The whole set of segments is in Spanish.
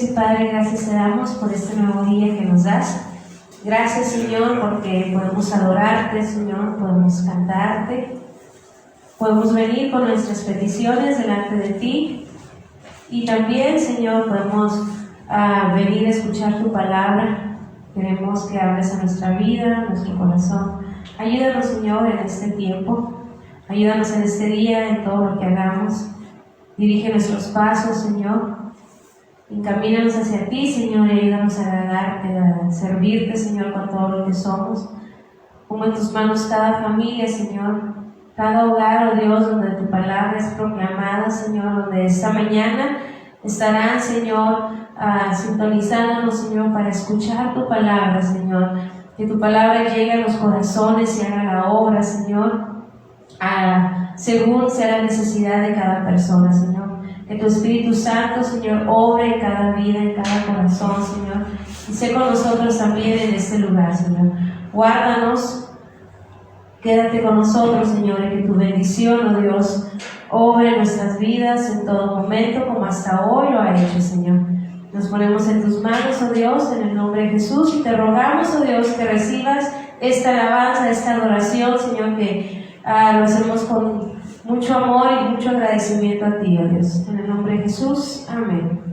y Padre, gracias te damos por este nuevo día que nos das. Gracias, Señor, porque podemos adorarte, Señor, podemos cantarte, podemos venir con nuestras peticiones delante de ti y también, Señor, podemos venir a escuchar tu palabra. Queremos que hables a nuestra vida, a nuestro corazón. Ayúdanos, Señor, en este tiempo. Ayúdanos en este día, en todo lo que hagamos. Dirige nuestros pasos, Señor. Encamínanos hacia ti, Señor, y ayúdanos a agradarte, a servirte, Señor, con todo lo que somos. Pongo en tus manos cada familia, Señor, cada hogar, oh Dios, donde tu palabra es proclamada, Señor, donde esta mañana estarán, Señor, sintonizándonos, Señor, para escuchar tu palabra, Señor. Que tu palabra llegue a los corazones y haga la obra, Señor, según sea la necesidad de cada persona, Señor. Que tu Espíritu Santo, Señor, obre en cada vida, en cada corazón, Señor. Y sé con nosotros también en este lugar, Señor. Guárdanos, quédate con nosotros, Señor, y que tu bendición, oh Dios, obre en nuestras vidas en todo momento, como hasta hoy lo ha hecho, Señor. Nos ponemos en tus manos, oh Dios, en el nombre de Jesús, y te rogamos, oh Dios, que recibas esta alabanza, esta adoración, Señor, que lo hacemos con mucho amor y mucho agradecimiento a ti, oh Dios. En el nombre de Jesús, amén.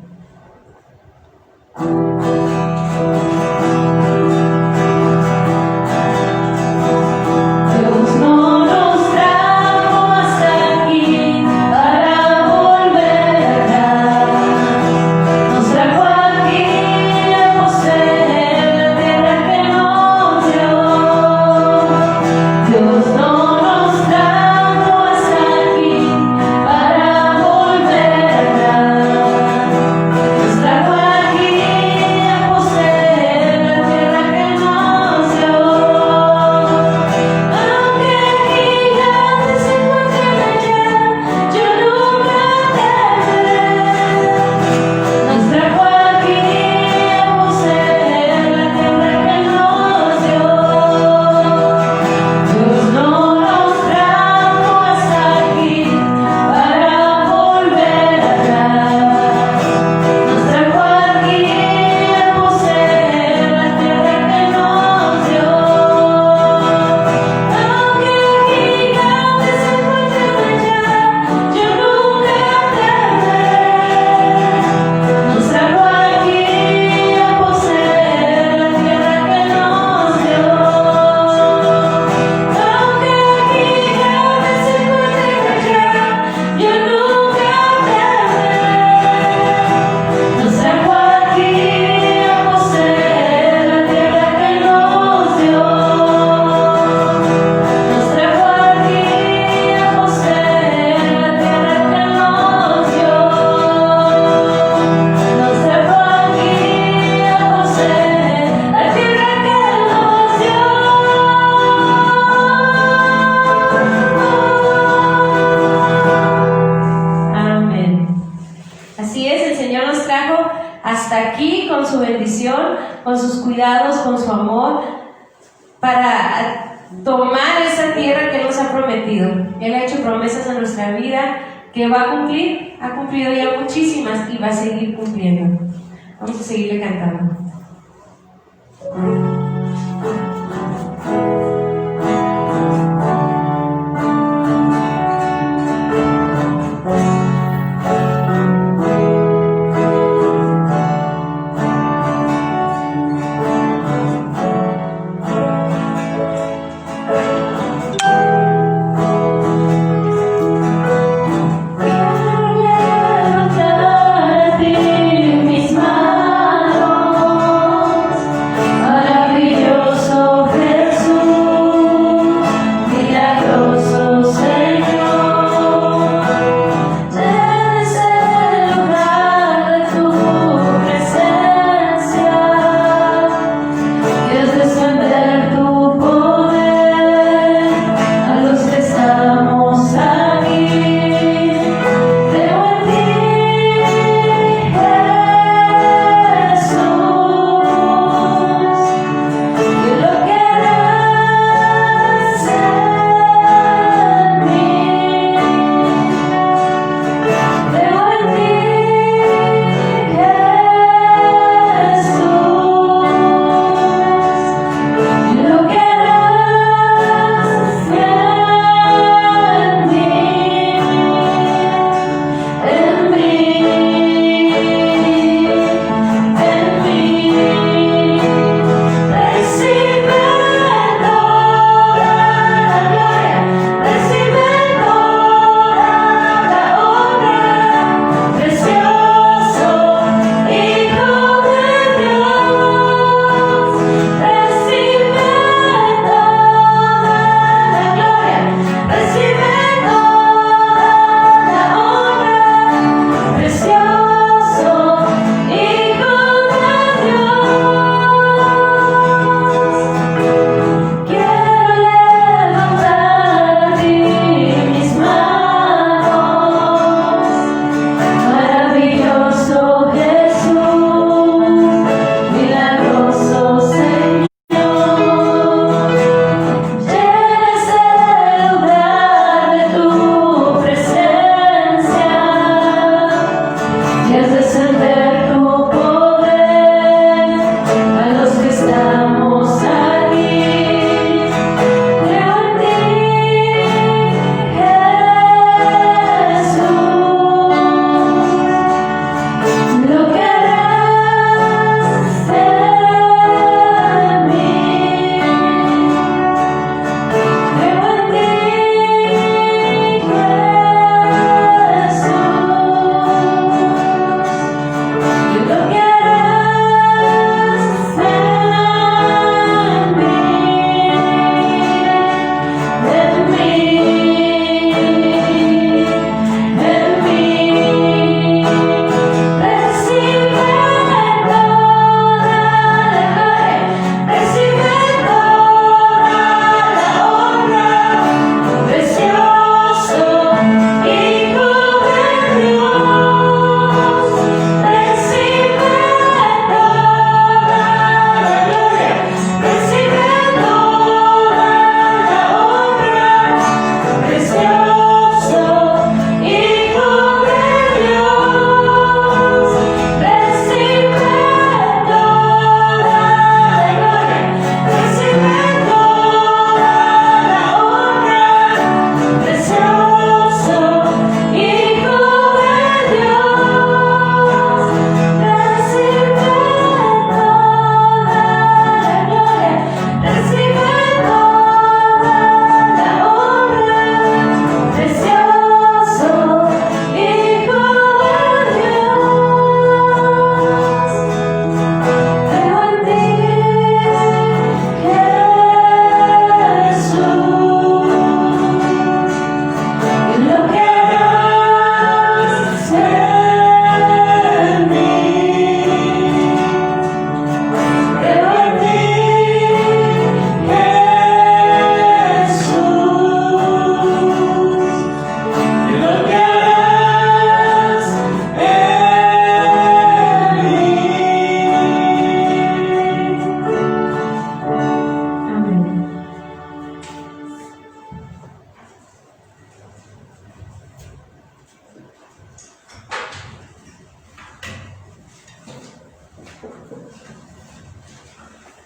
Con sus cuidados, con su amor, para tomar esa tierra que nos ha prometido. Él ha hecho promesas a nuestra vida que va a cumplir, ha cumplido ya muchísimas y va a seguir cumpliendo. Vamos a seguirle cantando. Mis manos para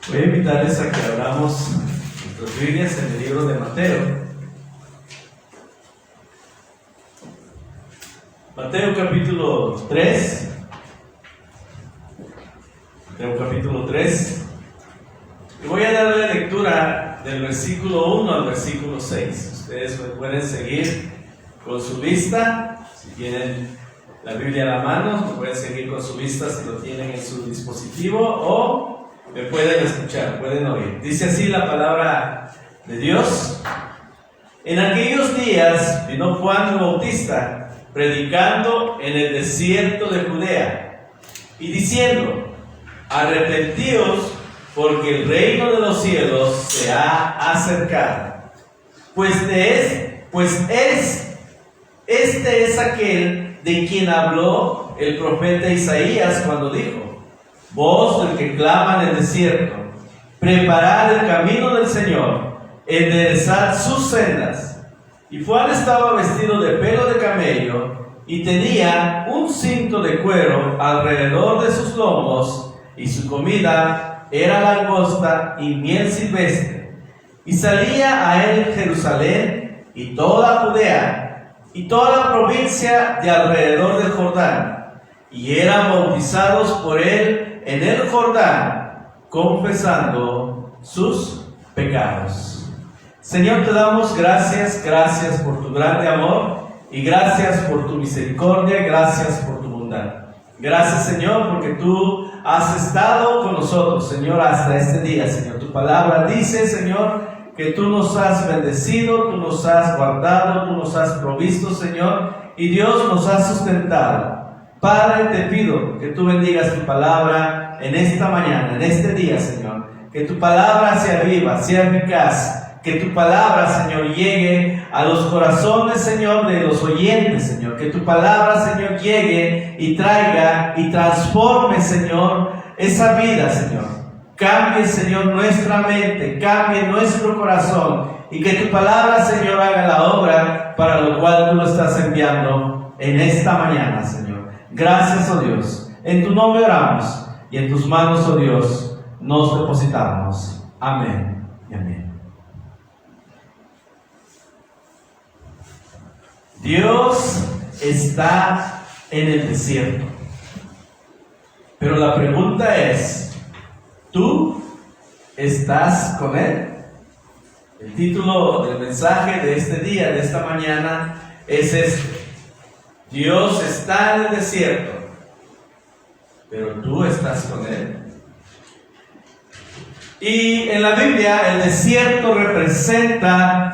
Voy a invitarles a que abramos nuestras Biblias en el libro de Mateo. Mateo capítulo 3. Mateo capítulo 3. Y voy a darle lectura del versículo 1 al versículo 6. Ustedes me pueden seguir con su vista. Si tienen la Biblia a la mano, me pueden seguir con su vista si lo tienen en su dispositivo, o me pueden escuchar, pueden oír. Dice así la palabra de Dios: en aquellos días vino Juan el Bautista predicando en el desierto de Judea y diciendo: arrepentíos, porque el reino de los cielos se ha acercado. Este es aquel de quien habló el profeta Isaías cuando dijo: voz del que clama en el desierto, preparad el camino del Señor, enderezad sus sendas. Y Juan estaba vestido de pelo de camello y tenía un cinto de cuero alrededor de sus lomos, y su comida era langosta y miel silvestre. Y salía a él Jerusalén y toda Judea y toda la provincia de alrededor del Jordán, y eran bautizados por él en el Jordán, confesando sus pecados. Señor, te damos gracias por tu grande amor, y gracias por tu misericordia, gracias por tu bondad. Gracias, Señor, porque tú has estado con nosotros, Señor, hasta este día, Señor. Tu palabra dice, Señor, que tú nos has bendecido, tú nos has guardado, tú nos has provisto, Señor, y Dios nos ha sustentado. Padre, te pido que tú bendigas tu palabra en esta mañana, en este día, Señor. Que tu palabra sea viva, sea eficaz. Que tu palabra, Señor, llegue a los corazones, Señor, de los oyentes, Señor. Que tu palabra, Señor, llegue y traiga y transforme, Señor, esa vida, Señor. Cambie, Señor, nuestra mente, cambie nuestro corazón. Y que tu palabra, Señor, haga la obra para lo cual tú lo estás enviando en esta mañana, Señor. Gracias, oh Dios. En tu nombre oramos y en tus manos, oh Dios, nos depositamos. Amén y amén. Dios está en el desierto. Pero la pregunta es: ¿tú estás con Él? El título del mensaje de este día, de esta mañana, es este: Dios está en el desierto, pero tú estás con Él. Y en la Biblia el desierto representa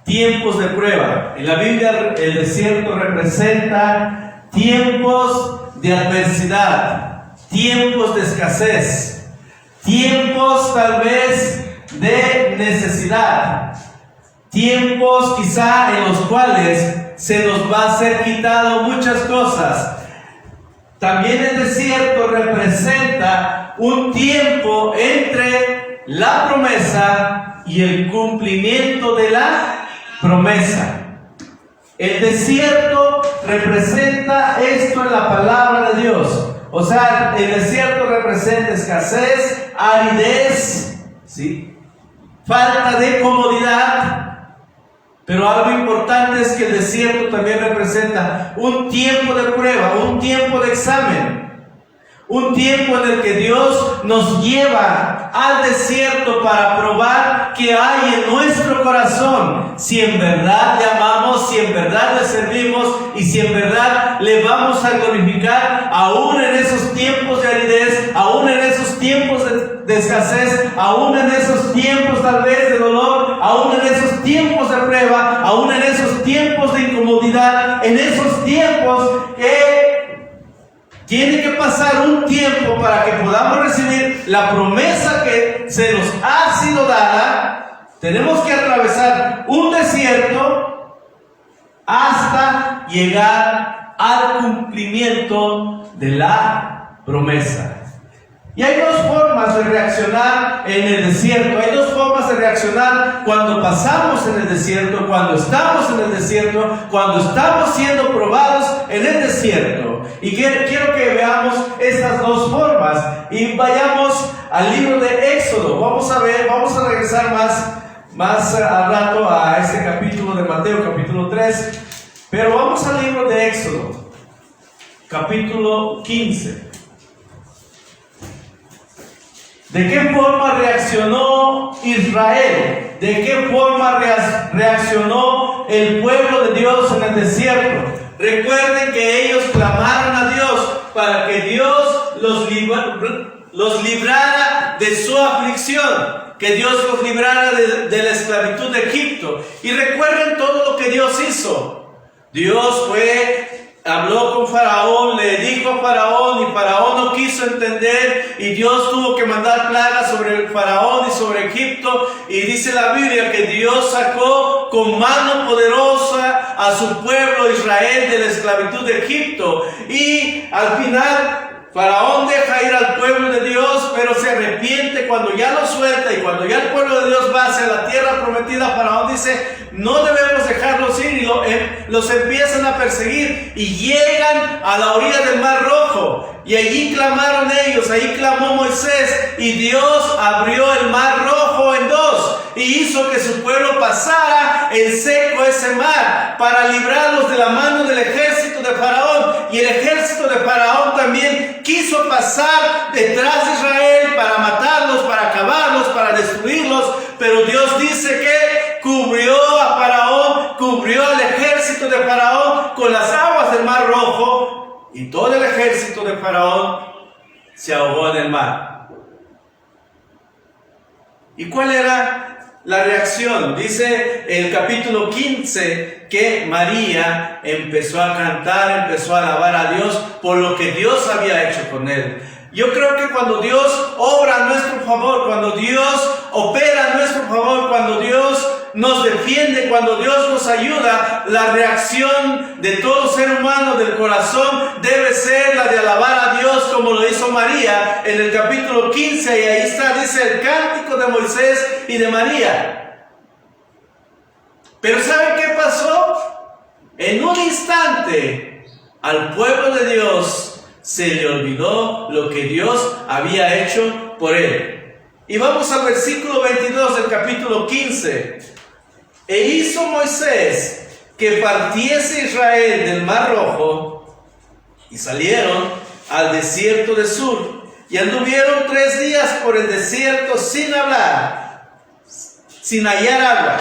tiempos de prueba. En la Biblia el desierto representa tiempos de adversidad, tiempos de escasez, tiempos tal vez de necesidad, tiempos quizá en los cuales se nos va a ser quitado muchas cosas. También el desierto representa un tiempo entre la promesa y el cumplimiento de la promesa. El desierto representa esto en la palabra de Dios. O sea, el desierto representa escasez, aridez, ¿sí?, falta de comodidad. Pero algo importante es que el desierto también representa un tiempo de prueba, un tiempo de examen. Un tiempo en el que Dios nos lleva al desierto para probar qué hay en nuestro corazón. Si en verdad le amamos, si en verdad le servimos y si en verdad le vamos a glorificar, aún en esos tiempos de aridez, aún en esos tiempos de escasez, aún en esos tiempos tal vez de dolor, aún en esos tiempos de prueba, aún en esos tiempos de incomodidad, en esos tiempos que tiene que pasar un tiempo para que podamos recibir la promesa que se nos ha sido dada. Tenemos que atravesar un desierto hasta llegar al cumplimiento de la promesa. Y hay dos formas de reaccionar en el desierto. Hay dos formas de reaccionar cuando pasamos en el desierto, cuando estamos en el desierto, cuando estamos siendo probados en el desierto. Y quiero que veamos estas dos formas y vayamos al libro de Éxodo. Vamos a regresar más al rato a este capítulo de Mateo, capítulo 3. Pero vamos al libro de Éxodo, capítulo 15. ¿De qué forma reaccionó Israel? ¿De qué forma reaccionó el pueblo de Dios en el desierto? Recuerden que ellos clamaron a Dios para que Dios los librara de su aflicción, que Dios los librara de la esclavitud de Egipto. Y recuerden todo lo que Dios hizo. Dios habló con Faraón, le dijo a Faraón, y Faraón no quiso entender, y Dios tuvo que mandar plagas sobre el Faraón y sobre Egipto. Y dice la Biblia que Dios sacó con mano poderosa a su pueblo Israel de la esclavitud de Egipto. Y al final Faraón deja ir al pueblo de Dios, pero se arrepiente cuando ya lo suelta, y cuando ya el pueblo de Dios va hacia la tierra prometida, Faraón dice: no debemos dejarlos ir, y los empiezan a perseguir, y llegan a la orilla del Mar Rojo, y allí clamaron ellos, ahí clamó Moisés, y Dios abrió el Mar Rojo en dos, y hizo que su pueblo pasara en seco ese mar, para librarlos de la mano del ejército de Faraón. Y el ejército de Faraón también quiso pasar detrás de Israel para matarlos, para acabarlos, para destruirlos, pero Dios dice que cubrió a Faraón, cubrió al ejército de Faraón con las aguas del Mar Rojo, y todo el ejército de Faraón se ahogó en el mar. ¿Y cuál era la reacción? Dice el capítulo 15 que María empezó a cantar, empezó a alabar a Dios por lo que Dios había hecho con él. Yo creo que cuando Dios obra a nuestro favor, cuando Dios opera a nuestro favor, cuando Dios nos defiende, cuando Dios nos ayuda, la reacción de todo ser humano del corazón debe ser la de alabar a Dios, como lo hizo María en el capítulo 15, y ahí está, dice el cántico de Moisés y de María. Pero ¿saben qué pasó? En un instante al pueblo de Dios se le olvidó lo que Dios había hecho por él. Y vamos al versículo 22 del capítulo 15. E hizo Moisés que partiese Israel del Mar Rojo, y salieron al desierto de Sur, y anduvieron 3 días por el desierto sin hablar, sin hallar agua.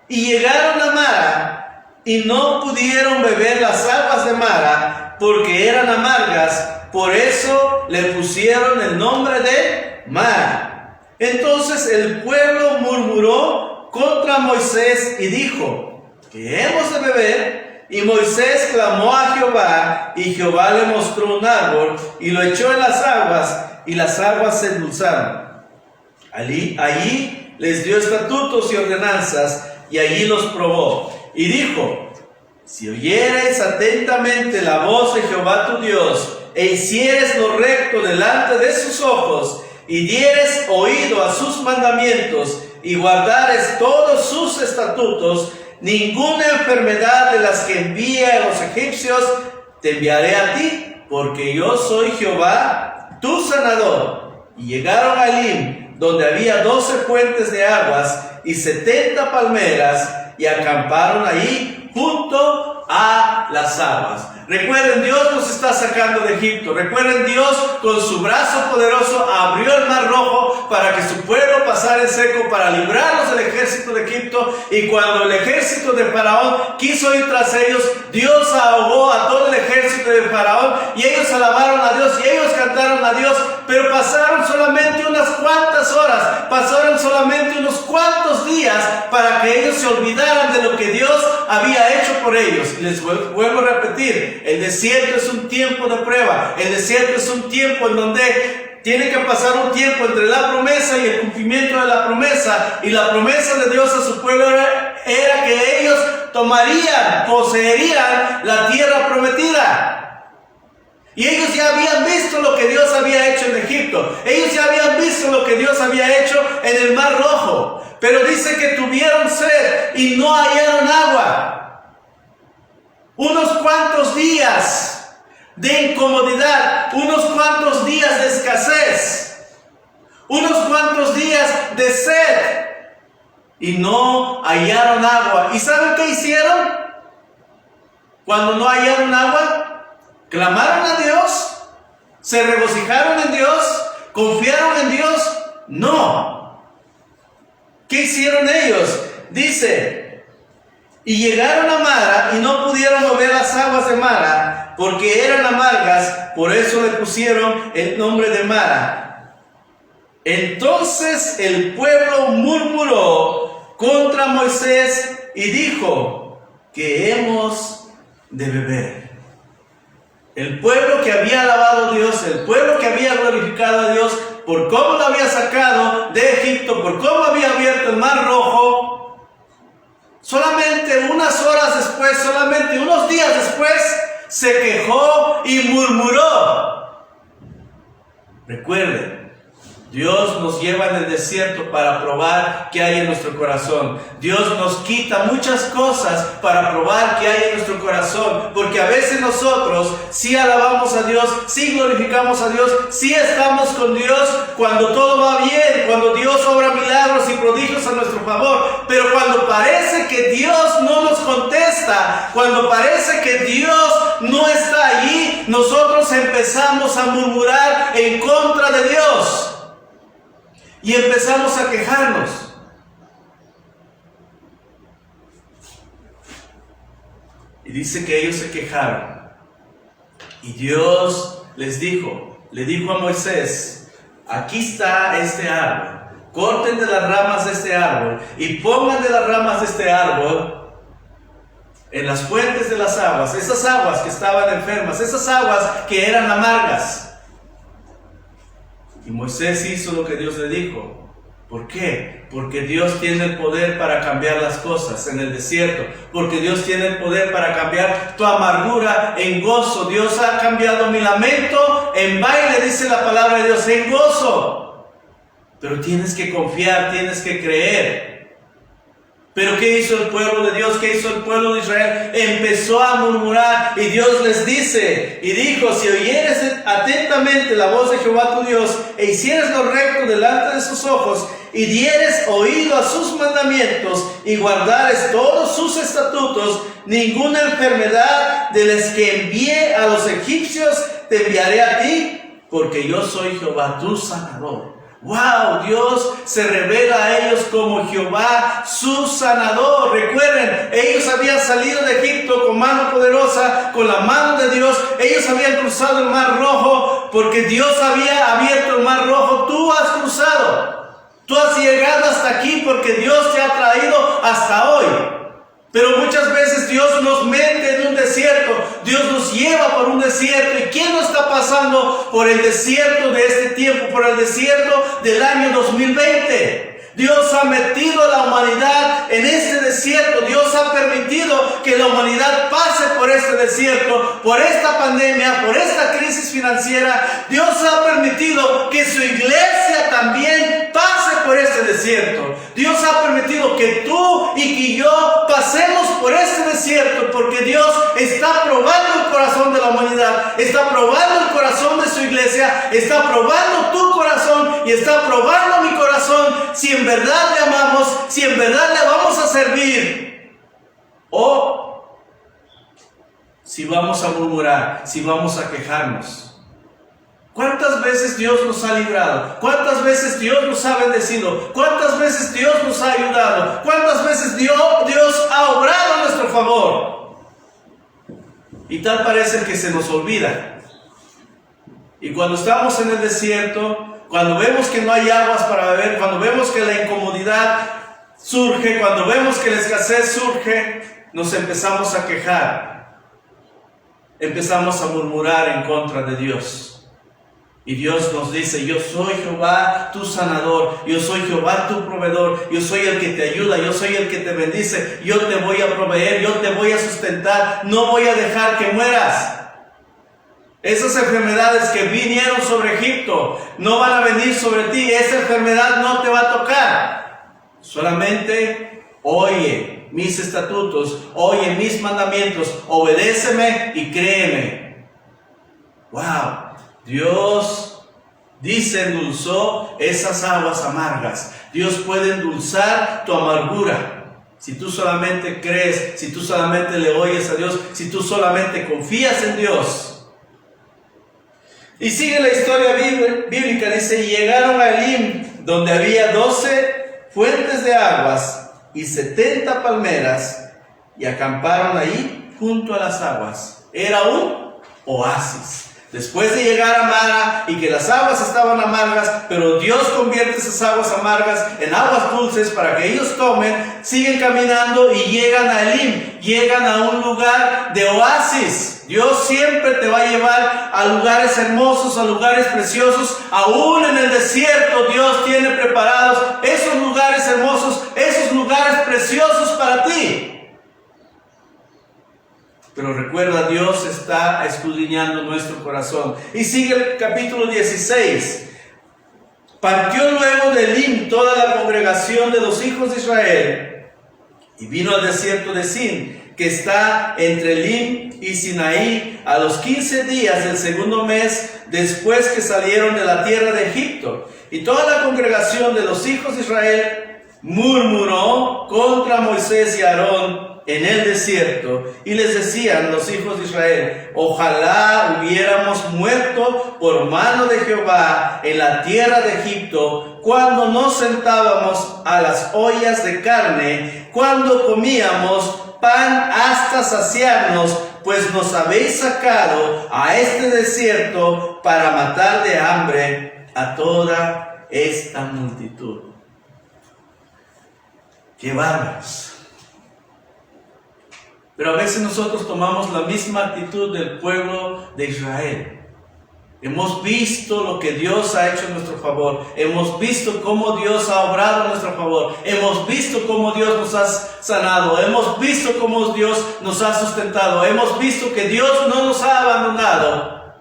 Y llegaron a Mara, y no pudieron beber las aguas de Mara, porque eran amargas. Por eso le pusieron el nombre de Mara. Entonces el pueblo murmuró contra Moisés y dijo: ¿qué hemos de beber? Y Moisés clamó a Jehová, y Jehová le mostró un árbol, y lo echó en las aguas, y las aguas se endulzaron. Allí les dio estatutos y ordenanzas, y allí los probó. Y dijo: si oyereis atentamente la voz de Jehová tu Dios, e hicieres lo recto delante de sus ojos, y dieres oído a sus mandamientos, y guardares todos sus estatutos, ninguna enfermedad de las que envíe a los egipcios te enviaré a ti, porque yo soy Jehová tu sanador. Y llegaron a Elim, donde había 12 fuentes de aguas y 70 palmeras, y acamparon ahí junto a las aguas. Recuerden, Dios nos está sacando de Egipto. Recuerden, Dios con su brazo poderoso abrió el Mar Rojo para que su pueblo pasara en seco, para librarlos del ejército de Egipto. Y cuando el ejército de Faraón quiso ir tras ellos, Dios ahogó a todo el ejército de Faraón, y ellos alabaron a Dios y ellos cantaron a Dios. Pero pasaron solamente unas cuantas horas, pasaron solamente unos cuantos días para que ellos se olvidaran de lo que Dios había hecho por ellos. Y les vuelvo a repetir, el desierto es un tiempo de prueba. El desierto es un tiempo en donde tiene que pasar un tiempo entre la promesa y el cumplimiento de la promesa. Y la promesa de Dios a su pueblo era que ellos poseerían la tierra prometida. Y ellos ya habían visto lo que Dios había hecho en Egipto. Ellos ya habían visto lo que Dios había hecho en el Mar Rojo. Pero dice que tuvieron sed y no hallaron agua. Unos cuantos días de incomodidad, unos cuantos días de escasez, unos cuantos días de sed. Y no hallaron agua. ¿Y saben qué hicieron? Cuando no hallaron agua, clamaron a Dios, se regocijaron en Dios, confiaron en Dios. No. ¿Qué hicieron ellos? Dice, y llegaron a Mara y no pudieron beber las aguas de Mara porque eran amargas, por eso le pusieron el nombre de Mara. Entonces el pueblo murmuró contra Moisés y dijo, ¿qué hemos de beber? El pueblo que había alabado a Dios, el pueblo que había glorificado a Dios por cómo lo había sacado de Egipto, por cómo había abierto el Mar Rojo, solamente unas horas después, solamente unos días después, se quejó y murmuró. Recuerden, Dios nos lleva en el desierto para probar qué hay en nuestro corazón. Dios nos quita muchas cosas para probar qué hay en nuestro corazón. Porque a veces nosotros sí alabamos a Dios, sí glorificamos a Dios, sí estamos con Dios cuando todo va bien, cuando Dios obra milagros y prodigios a nuestro favor. Pero cuando parece que Dios no nos contesta, cuando parece que Dios no está allí, nosotros empezamos a murmurar en contra de Dios. Y empezamos a quejarnos. Y dice que ellos se quejaron. Y Dios les dijo, le dijo a Moisés, aquí está este árbol. Corten de las ramas de este árbol y pongan de las ramas de este árbol en las fuentes de las aguas, esas aguas que estaban enfermas, esas aguas que eran amargas. Y Moisés hizo lo que Dios le dijo. ¿Por qué? Porque Dios tiene el poder para cambiar las cosas en el desierto. Porque Dios tiene el poder para cambiar tu amargura en gozo. Dios ha cambiado mi lamento en baile, dice la palabra de Dios, en gozo. Pero tienes que confiar, tienes que creer. Pero ¿qué hizo el pueblo de Dios? ¿Qué hizo el pueblo de Israel? Empezó a murmurar y Dios les dice y dijo, si oyeres atentamente la voz de Jehová tu Dios e hicieres lo recto delante de sus ojos y dieres oído a sus mandamientos y guardares todos sus estatutos, ninguna enfermedad de las que envié a los egipcios te enviaré a ti, porque yo soy Jehová tu sanador. ¡Wow! Dios se revela a ellos como Jehová, su sanador. Recuerden, ellos habían salido de Egipto con mano poderosa, con la mano de Dios. Ellos habían cruzado el Mar Rojo porque Dios había abierto el Mar Rojo. Tú has cruzado. Tú has llegado hasta aquí porque Dios te ha traído hasta hoy. Pero muchas veces Dios nos mete en un desierto, Dios nos lleva por un desierto. ¿Y quién no está pasando por el desierto de este tiempo, por el desierto del año 2020? Dios ha metido a la humanidad en este desierto. Dios ha permitido que la humanidad pase por este desierto, por esta pandemia, por esta crisis financiera. Dios ha permitido que su iglesia también pase por este desierto. Dios ha permitido que tú y que yo pasemos por este desierto porque Dios está probando el corazón de la humanidad, está probando el corazón de su iglesia, está probando tu corazón y está probando mi corazón, si en verdad le amamos, si en verdad le vamos a servir o si vamos a murmurar, si vamos a quejarnos. ¿Cuántas veces Dios nos ha librado? ¿Cuántas veces Dios nos ha bendecido? ¿Cuántas veces Dios nos ha ayudado? ¿Cuántas veces Dios ha obrado a nuestro favor? Y tal parece que se nos olvida. Y cuando estamos en el desierto, cuando vemos que no hay aguas para beber, cuando vemos que la incomodidad surge, cuando vemos que la escasez surge, nos empezamos a quejar. Empezamos a murmurar en contra de Dios. Y Dios nos dice, yo soy Jehová tu sanador, yo soy Jehová tu proveedor, yo soy el que te ayuda, yo soy el que te bendice, yo te voy a proveer, yo te voy a sustentar, no voy a dejar que mueras. Esas enfermedades que vinieron sobre Egipto no van a venir sobre ti. Esa enfermedad no te va a tocar. Solamente oye mis estatutos, oye mis mandamientos, obedéceme y créeme. Wow, Dios dice, endulzó esas aguas amargas. Dios puede endulzar tu amargura. Si tú solamente crees, si tú solamente le oyes a Dios, si tú solamente confías en Dios. Y sigue la historia bíblica, dice, y llegaron a Elim, donde había 12 fuentes de aguas y 70 palmeras, y acamparon ahí junto a las aguas. Era un oasis. Después de llegar a Mara y que las aguas estaban amargas, pero Dios convierte esas aguas amargas en aguas dulces para que ellos tomen, siguen caminando y llegan a Elim, llegan a un lugar de oasis. Dios siempre te va a llevar a lugares hermosos, a lugares preciosos. Aún en el desierto Dios tiene preparados esos lugares hermosos, esos lugares preciosos para ti. Pero recuerda, Dios está escudriñando nuestro corazón. Y sigue el capítulo 16. Partió luego de Elim toda la congregación de los hijos de Israel y vino al desierto de Sin, que está entre Elim y Sinaí, a los 15 días del segundo mes después que salieron de la tierra de Egipto. Y toda la congregación de los hijos de Israel murmuró contra Moisés y Aarón en el desierto, y les decían los hijos de Israel: ojalá hubiéramos muerto por mano de Jehová en la tierra de Egipto, cuando nos sentábamos a las ollas de carne, cuando comíamos pan hasta saciarnos, pues nos habéis sacado a este desierto para matar de hambre a toda esta multitud. ¡Qué bárbaros! Pero a veces nosotros tomamos la misma actitud del pueblo de Israel. Hemos visto lo que Dios ha hecho en nuestro favor. Hemos visto cómo Dios ha obrado en nuestro favor. Hemos visto cómo Dios nos ha sanado. Hemos visto cómo Dios nos ha sustentado. Hemos visto que Dios no nos ha abandonado.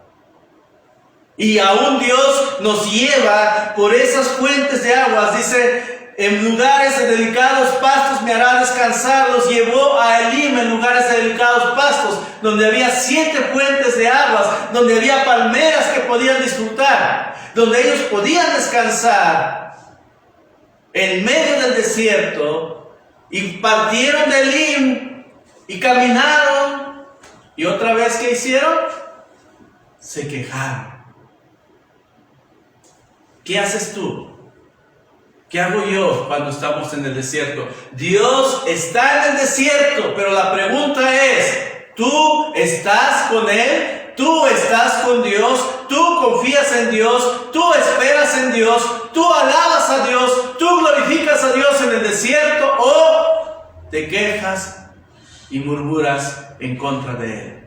Y aún Dios nos lleva por esas fuentes de aguas. Dice: en lugares de delicados pastos me hará descansar. Los llevó a Elim en lugares de delicados pastos, donde había 7 fuentes de aguas, donde había palmeras que podían disfrutar, donde ellos podían descansar en medio del desierto. Y partieron de Elim y caminaron, y otra vez, ¿qué hicieron? Se quejaron. ¿Qué haces tú? ¿Qué hago yo cuando estamos en el desierto? Dios está en el desierto, pero la pregunta es: ¿tú estás con Él? ¿Tú estás con Dios? ¿Tú confías en Dios? ¿Tú esperas en Dios? ¿Tú alabas a Dios? ¿Tú glorificas a Dios en el desierto? ¿O te quejas y murmuras en contra de Él?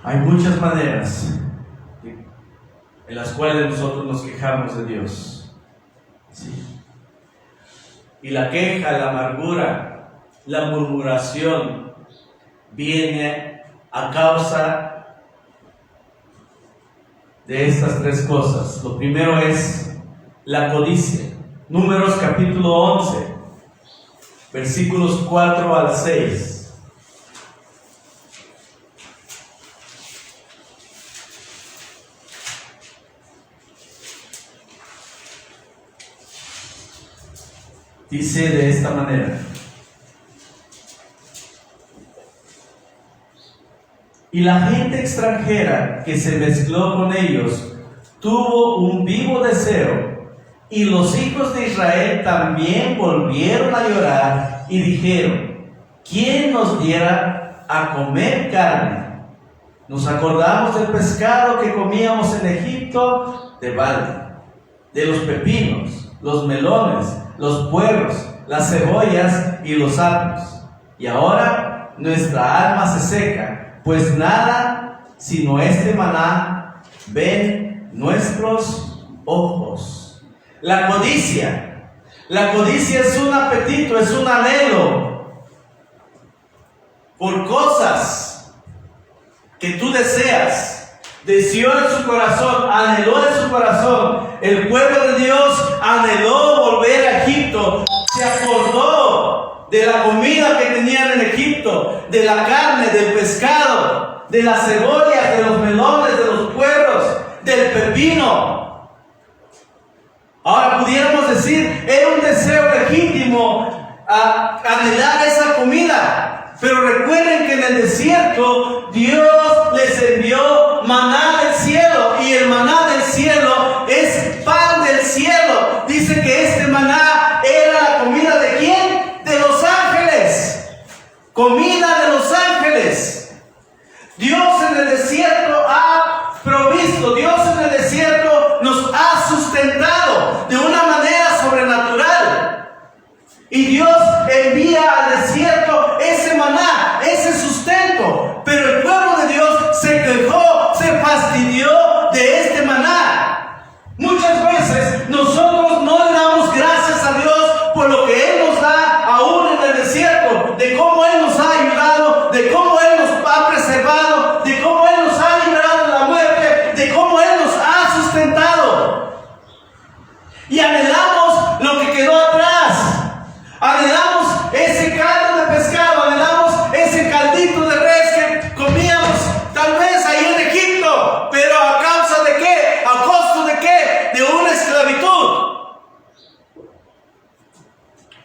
Hay muchas maneras en las cuales nosotros nos quejamos de Dios. ¿Sí? Y la queja, la amargura, la murmuración viene a causa de estas 3 cosas. Lo primero es la codicia. Números capítulo 11, versículos 4 al 6. Dice de esta manera: y la gente extranjera que se mezcló con ellos tuvo un vivo deseo, y los hijos de Israel también volvieron a llorar y dijeron: ¿quién nos diera a comer carne? Nos acordamos del pescado que comíamos en Egipto de balde, de los pepinos, los melones, los puerros, las cebollas y los apos. Y ahora nuestra alma se seca, pues nada sino este maná ven nuestros ojos. La codicia. La codicia es un apetito, es un anhelo por cosas que tú deseas. Deseó en su corazón, anheló en su corazón. El pueblo de Dios anheló volver a Egipto. Se acordó de la comida que tenían en Egipto, de la carne, del pescado, de las cebollas, de los melones, de los puerros, del pepino. Ahora pudiéramos decir, era un deseo legítimo a anhelar esa comida. Pero recuerden que en el desierto Dios les envió maná del cielo, y el maná del cielo es pan del cielo. Dice que este maná era la comida ¿de quién? De los ángeles. Comida de los ángeles. Dios en el desierto ha provisto, Dios en el desierto nos ha sustentado de una manera sobrenatural. Y Dios envía al desierto ese maná, ese sustento. Pero el pueblo de Dios se quejó, se fastidió de este maná. Muchas veces nosotros no le damos gracias a Dios por lo que Él nos da aún en el desierto, de cómo Él nos ha ayudado, de cómo Él nos ha preservado, de cómo Él nos ha librado de la muerte, de cómo Él nos ha sustentado. Y anhelamos lo que quedó atrás. Anhelamos ese caldo de pescado, anhelamos ese caldito de res que comíamos tal vez ahí en Egipto, pero ¿a causa de qué? ¿A costo de qué? De una esclavitud.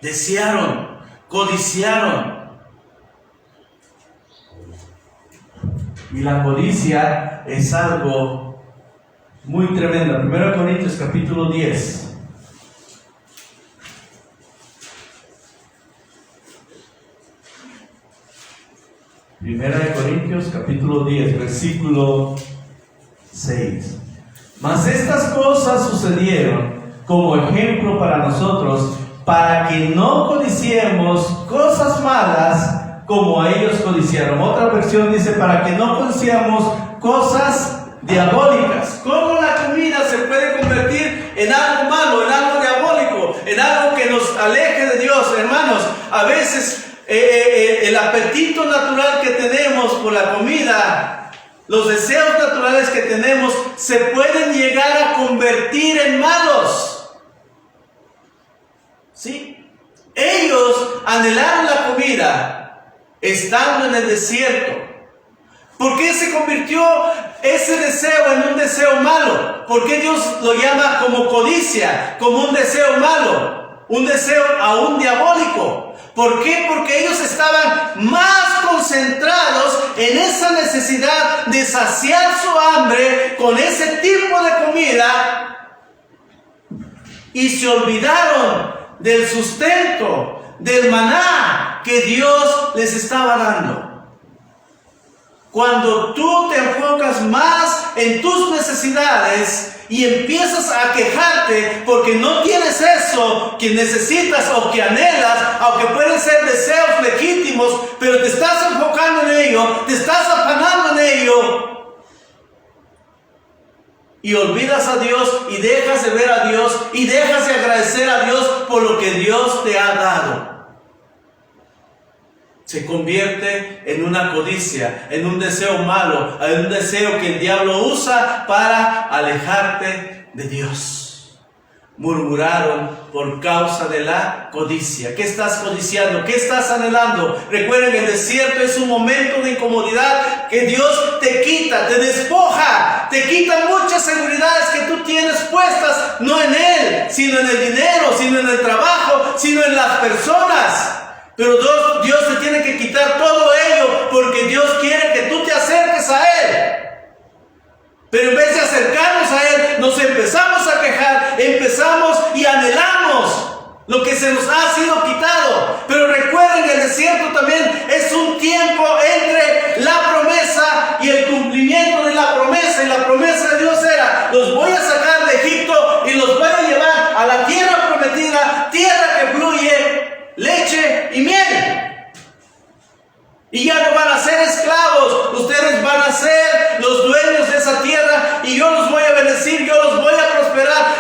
Desearon, codiciaron. Y la codicia es algo muy tremendo. 1 Corintios capítulo 10. Primera de Corintios capítulo 10, versículo 6. Mas estas cosas sucedieron como ejemplo para nosotros, para que no codiciemos cosas malas como ellos codiciaron. Otra versión dice, para que no codiciemos cosas diabólicas. ¿Cómo la comida se puede convertir en algo malo, en algo diabólico, en algo que nos aleje de Dios? Hermanos, a veces el apetito natural que tenemos por la comida, los deseos naturales que tenemos, se pueden llegar a convertir en malos. ¿Sí? Ellos anhelaron la comida estando en el desierto. ¿Por qué se convirtió ese deseo en un deseo malo? ¿Por qué Dios lo llama como codicia, como un deseo malo, un deseo aún diabólico? ¿Por qué? Porque ellos estaban más concentrados en esa necesidad de saciar su hambre con ese tipo de comida, y se olvidaron del sustento, del maná que Dios les estaba dando. Cuando tú te enfocas más en tus necesidades y empiezas a quejarte porque no tienes eso que necesitas o que anhelas, aunque pueden ser deseos legítimos, pero te estás enfocando en ello, te estás afanando en ello, y olvidas a Dios y dejas de ver a Dios y dejas de agradecer a Dios por lo que Dios te ha dado, se convierte en una codicia, en un deseo malo, en un deseo que el diablo usa para alejarte de Dios. Murmuraron por causa de la codicia. ¿Qué estás codiciando? ¿Qué estás anhelando? Recuerden, el desierto es un momento de incomodidad que Dios te quita, te despoja, te quita muchas seguridades que tú tienes puestas, no en Él, sino en el dinero, sino en el trabajo, sino en las personas. Pero Dios te tiene que quitar todo ello, porque Dios quiere que tú te acerques a Él. Pero en vez de acercarnos a Él, nos empezamos a quejar, empezamos y anhelamos lo que se nos ha sido quitado. Pero recuerden, el desierto también es un tiempo entre la promesa y el cumplimiento de la promesa. Y la promesa de Dios era, los voy a sacar de Egipto y los voy a llevar a la tierra prometida, tierra que fluye leche y miel. Y ya no van a ser esclavos, ustedes van a ser los dueños de esa tierra, y yo los voy a bendecir, yo los voy a prosperar,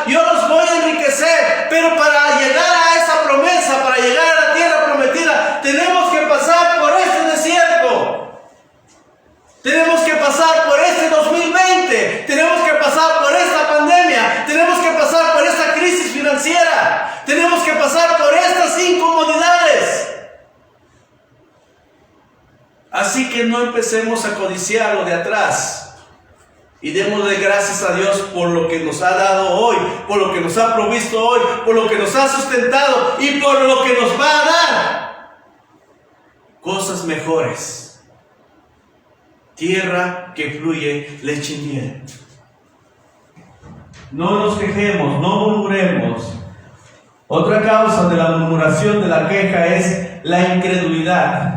Tenemos que pasar por este 2020, tenemos que pasar por esta pandemia, tenemos que pasar por esta crisis financiera, tenemos que pasar por estas incomodidades. Así que no empecemos a codiciar lo de atrás y démosle gracias a Dios por lo que nos ha dado hoy, por lo que nos ha provisto hoy, por lo que nos ha sustentado y por lo que nos va a dar cosas mejores. Tierra que fluye leche y miel. No nos quejemos, no murmuremos. Otra causa de la murmuración, de la queja, es la incredulidad.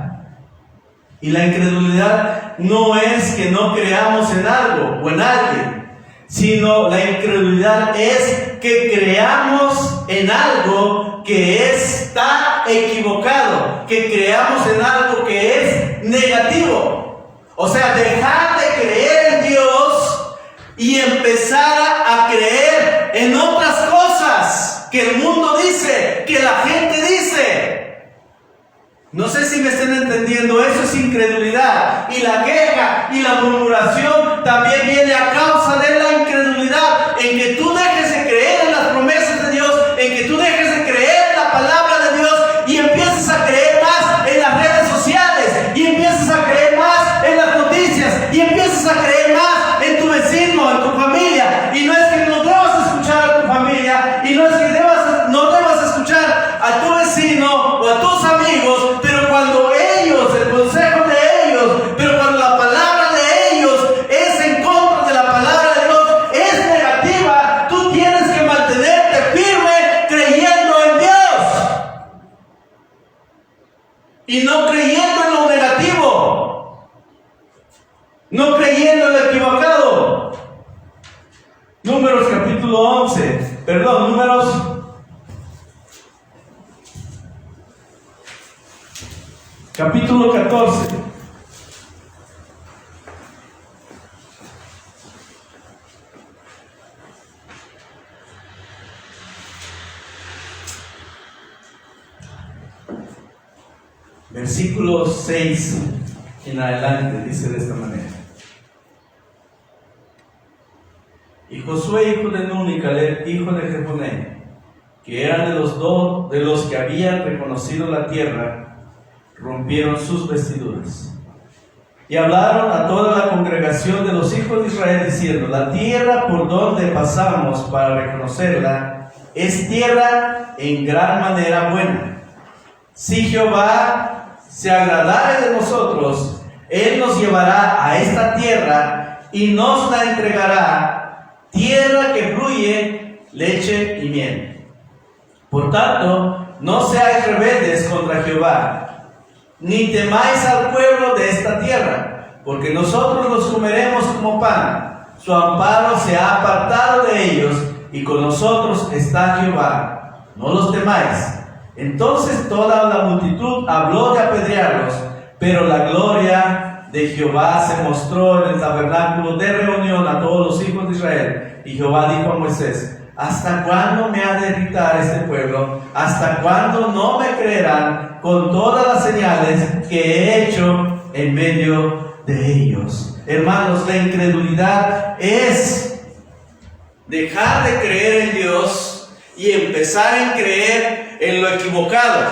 Y la incredulidad no es que no creamos en algo o en alguien, sino la incredulidad es que creamos en algo que está equivocado, que creamos en algo que es negativo. O sea, dejar de creer en Dios y empezar a creer en otras cosas que el mundo dice, que la gente dice. No sé si me estén entendiendo, eso es incredulidad. Y la queja y la murmuración también viene a causa de la incredulidad, en que tú dejes de creer en las promesas de Dios, en que tú dejes de creer en la palabra de Dios y empieces a creer más en las redes sociales, y empieces a creer más en las noticias, y empieces a creer más en tu vecino, en tu familia. Y no es que no debas escuchar a tu familia, y no es que no debas escuchar a tu vecino o a tus amigos, pero cuando ellos, el consejo de ellos, pero cuando la palabra de ellos es en contra de la palabra de Dios, es negativa, tú tienes que mantenerte firme creyendo en Dios y no creyendo en lo negativo, no creyendo en lo equivocado. Números capítulo 14. Versículo 6 en adelante dice de esta manera: Y Josué, hijo de Nun, y Caleb, hijo de Jefone, que eran de los que habían reconocido la tierra, rompieron sus vestiduras y hablaron a toda la congregación de los hijos de Israel, diciendo: La tierra por donde pasamos para reconocerla es tierra en gran manera buena. Si Jehová se agradare de nosotros, Él nos llevará a esta tierra y nos la entregará, tierra que fluye leche y miel. Por tanto, no seáis rebeldes contra Jehová, ni temáis al pueblo de esta tierra, porque nosotros los comeremos como pan. Su amparo se ha apartado de ellos, y con nosotros está Jehová. No los temáis. Entonces toda la multitud habló de apedrearlos, pero la gloria de Jehová se mostró en el tabernáculo de reunión a todos los hijos de Israel. Y Jehová dijo a Moisés: ¿Hasta cuándo me ha de irritar este pueblo? ¿Hasta cuándo no me creerán con todas las señales que he hecho en medio de ellos? Hermanos, la incredulidad es dejar de creer en Dios y empezar a creer en lo equivocado,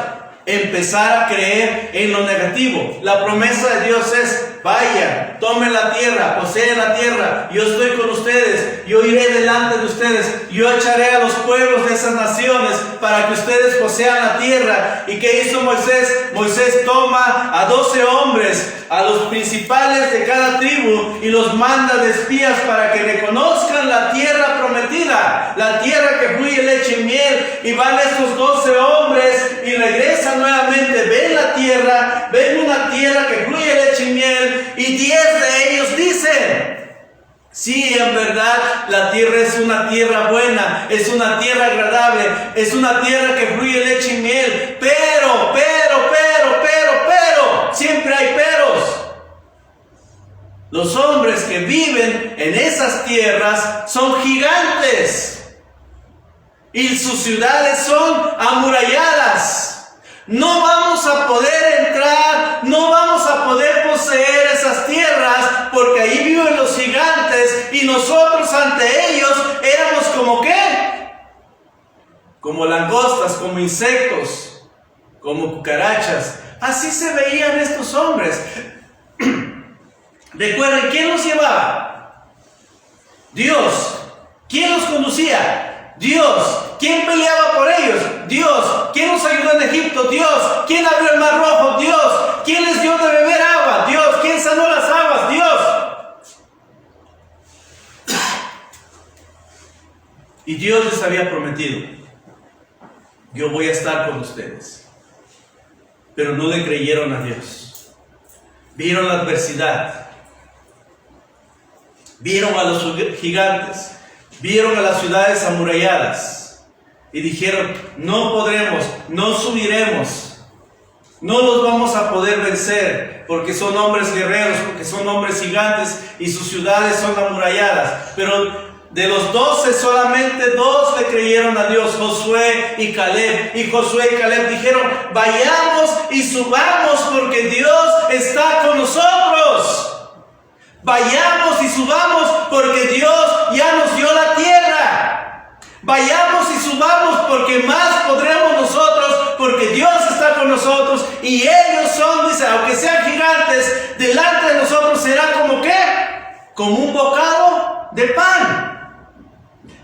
empezar a creer en lo negativo. La promesa de Dios es: vayan, tomen la tierra, poseen la tierra, yo estoy con ustedes, yo iré delante de ustedes, yo echaré a los pueblos de esas naciones para que ustedes posean la tierra. ¿Y qué hizo Moisés? Moisés toma a 12 hombres, a los principales de cada tribu, y los manda de espías para que reconozcan la tierra prometida, la tierra que fluye leche y miel. Y van estos 12 hombres y regresan nuevamente, ven la tierra, ven una tierra que fluye leche y miel, y 10 de ellos dicen: sí, en verdad la tierra es una tierra buena, es una tierra agradable, es una tierra que fluye leche y miel, pero, siempre hay peros. Los hombres que viven en esas tierras son gigantes y sus ciudades son amuralladas. No vamos a poder entrar, no vamos a poder poseer esas tierras como insectos, como cucarachas. Así se veían estos hombres. Recuerden, ¿quién los llevaba? Dios. ¿Quién los conducía? Dios. ¿Quién peleaba por ellos? Dios. ¿Quién los ayudó en Egipto? Dios. ¿Quién abrió el mar rojo? Dios. ¿Quién les dio de beber agua? Dios. ¿Quién sanó las aguas? Dios. Y Dios les había prometido: yo voy a estar con ustedes. Pero no le creyeron a Dios. Vieron la adversidad. Vieron a los gigantes. Vieron a las ciudades amuralladas. Y dijeron: no podremos, no subiremos. No los vamos a poder vencer, porque son hombres guerreros, porque son hombres gigantes y sus ciudades son amuralladas. Pero de los 12, solamente 2 le creyeron a Dios, Josué y Caleb. Y Josué y Caleb dijeron: vayamos y subamos, porque Dios está con nosotros. Vayamos y subamos, porque Dios ya nos dio la tierra. Vayamos y subamos, porque más podremos nosotros, porque Dios está con nosotros. Y ellos son, dice, aunque sean gigantes, delante de nosotros será como ¿qué? Como un bocado de pan.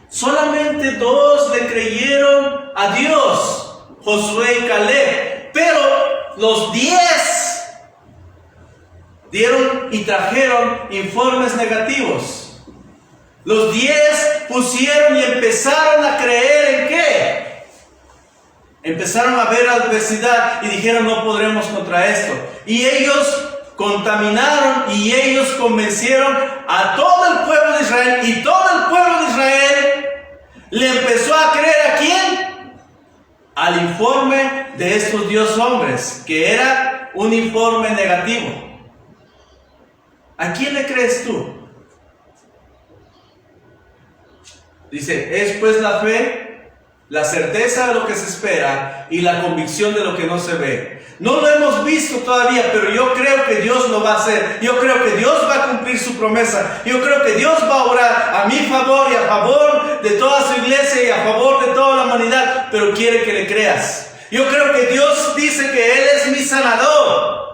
Solamente 2 le creyeron a Dios, Josué y Caleb. Pero los 10 dieron y trajeron informes negativos. Los 10 pusieron y empezaron a creer ¿en qué? Empezaron a ver adversidad y dijeron: no podremos contra esto. Y ellos contaminaron y ellos convencieron a todo el pueblo de Israel. Y todo el pueblo de Israel le empezó a creer ¿a quién? Al informe de estos 10 hombres, que era un informe negativo. ¿A quién le crees tú? Dice: es pues la fe, la certeza de lo que se espera y la convicción de lo que no se ve. No lo hemos visto todavía, pero yo creo que Dios lo va a hacer. Yo creo que Dios va a cumplir su promesa. Yo creo que Dios va a orar a mi favor y a favor de toda su iglesia y a favor de toda la humanidad, pero quiere que le creas. Yo creo que Dios dice que Él es mi sanador.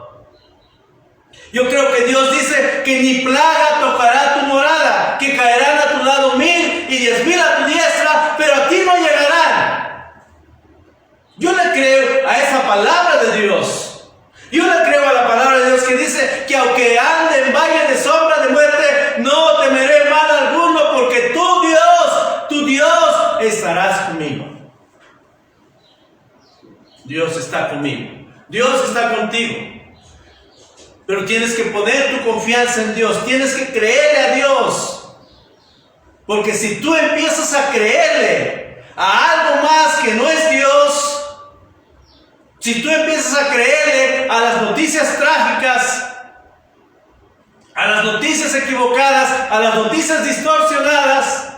Yo creo que Dios dice que ni plaga tocará tu morada, que caerán a tu lado 1000 y 10,000 a tu diestra, pero a ti no llegarán. Yo le creo a esa palabra de Dios. Yo le creo a la palabra de Dios que dice que aunque ande en valle de sombra de muerte, no temeré mal alguno, porque tu Dios, estarás conmigo. Dios está conmigo. Dios está contigo. Pero tienes que poner tu confianza en Dios. Tienes que creerle a Dios. Porque si tú empiezas a creerle a algo más que no es Dios, si tú empiezas a creerle a las noticias trágicas, a las noticias equivocadas, a las noticias distorsionadas,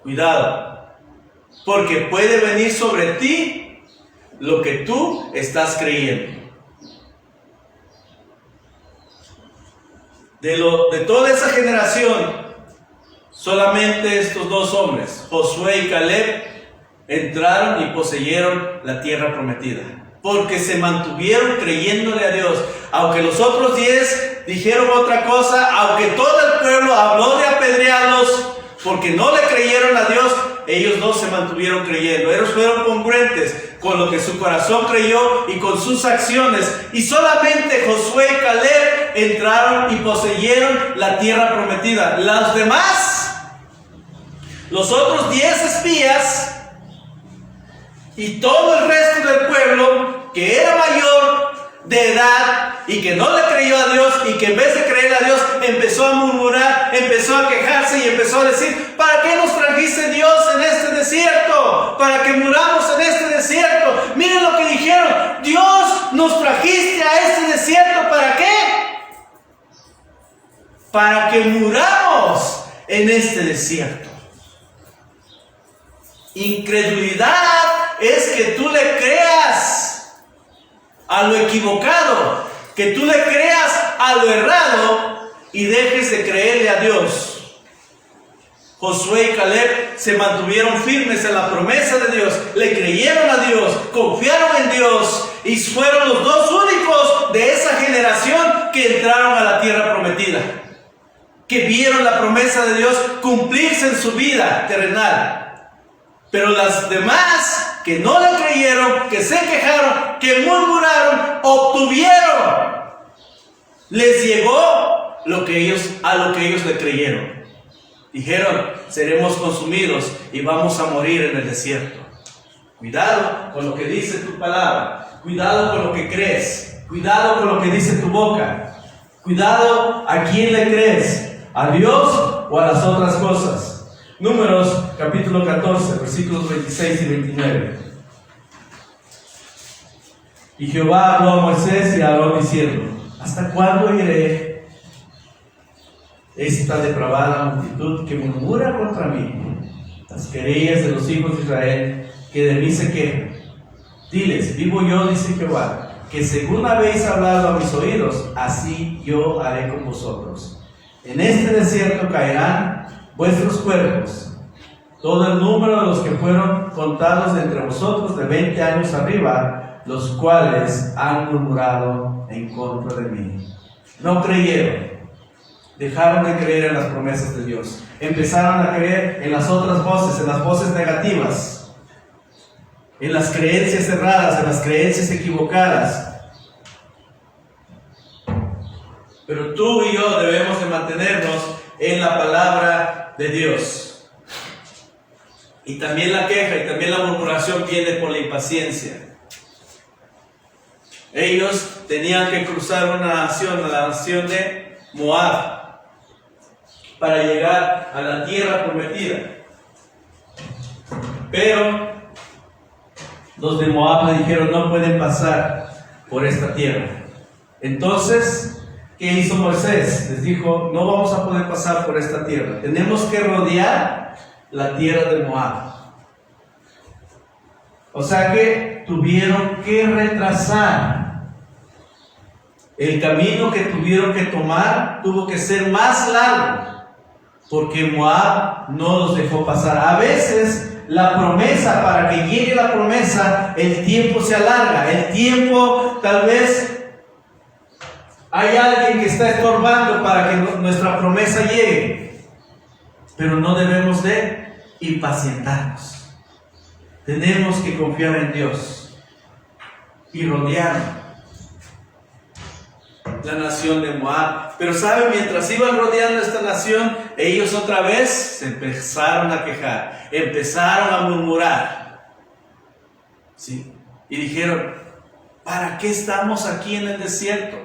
cuidado. Porque puede venir sobre ti lo que tú estás creyendo. De toda esa generación, solamente estos 2 hombres, Josué y Caleb, entraron y poseyeron la tierra prometida, porque se mantuvieron creyéndole a Dios. Aunque los otros 10 dijeron otra cosa, aunque todo el pueblo habló de apedrearlos porque no le creyeron a Dios, ellos 2 se mantuvieron creyendo. Ellos fueron congruentes con lo que su corazón creyó y con sus acciones. Y solamente Josué y Caleb entraron y poseyeron la tierra prometida. Los demás, los otros 10 espías y todo el resto del pueblo que era mayor de edad y que no le creyó a Dios, y que en vez de creer a Dios empezó a murmurar, empezó a quejarse y empezó a decir: ¿para qué nos trajiste, Dios, en este desierto? ¿Para que muramos en este desierto? Miren lo que dijeron: Dios, nos trajiste a este desierto, ¿para qué? Para que muramos en este desierto. Incredulidad es que tú le creas a lo equivocado, que tú le creas a lo errado y dejes de creerle a Dios. Josué y Caleb se mantuvieron firmes en la promesa de Dios, le creyeron a Dios, confiaron en Dios y fueron los dos únicos de esa generación que entraron a la tierra prometida, que vieron la promesa de Dios cumplirse en su vida terrenal. Pero las demás que no le creyeron, que se quejaron, que murmuraron, obtuvieron, les llegó a lo que ellos le creyeron. Dijeron: seremos consumidos y vamos a morir en el desierto. Cuidado con lo que dice tu palabra, cuidado con lo que crees, cuidado con lo que dice tu boca, cuidado a quién le crees, a Dios o a las otras cosas. Números capítulo 14, versículos 26 y 29. Y Jehová habló a Moisés y a Aarón diciendo: ¿hasta cuándo iré esta depravada multitud que murmura contra mí? Las querellas de los hijos de Israel que de mí se quejan. Diles: vivo yo, dice Jehová, que según habéis hablado a mis oídos, así yo haré con vosotros. En este desierto caerán vuestros cuerpos, todo el número de los que fueron contados de entre vosotros de 20 años arriba, los cuales han murmurado en contra de mí. No creyeron, dejaron de creer en las promesas de Dios, empezaron a creer en las otras voces, en las voces negativas, en las creencias erradas, en las creencias equivocadas. Pero tú y yo debemos de mantenernos en la palabra de Dios. Y también la queja y también la murmuración viene por la impaciencia. Ellos tenían que cruzar una nación, la nación de Moab, para llegar a la tierra prometida. Pero los de Moab le dijeron: no pueden pasar por esta tierra. Entonces, ¿qué hizo Moisés? Les dijo: no vamos a poder pasar por esta tierra, tenemos que rodear la tierra de Moab. O sea que tuvieron que retrasar. El camino que tuvieron que tomar tuvo que ser más largo, porque Moab no los dejó pasar. A veces la promesa, para que llegue la promesa, el tiempo se alarga, el tiempo, tal vez hay alguien que está estorbando para que nuestra promesa llegue, pero no debemos de impacientarnos. Tenemos que confiar en Dios y rodear la nación de Moab. Pero saben, mientras iban rodeando esta nación, ellos otra vez se empezaron a quejar, empezaron a murmurar, ¿sí? Y dijeron: ¿para qué estamos aquí en el desierto?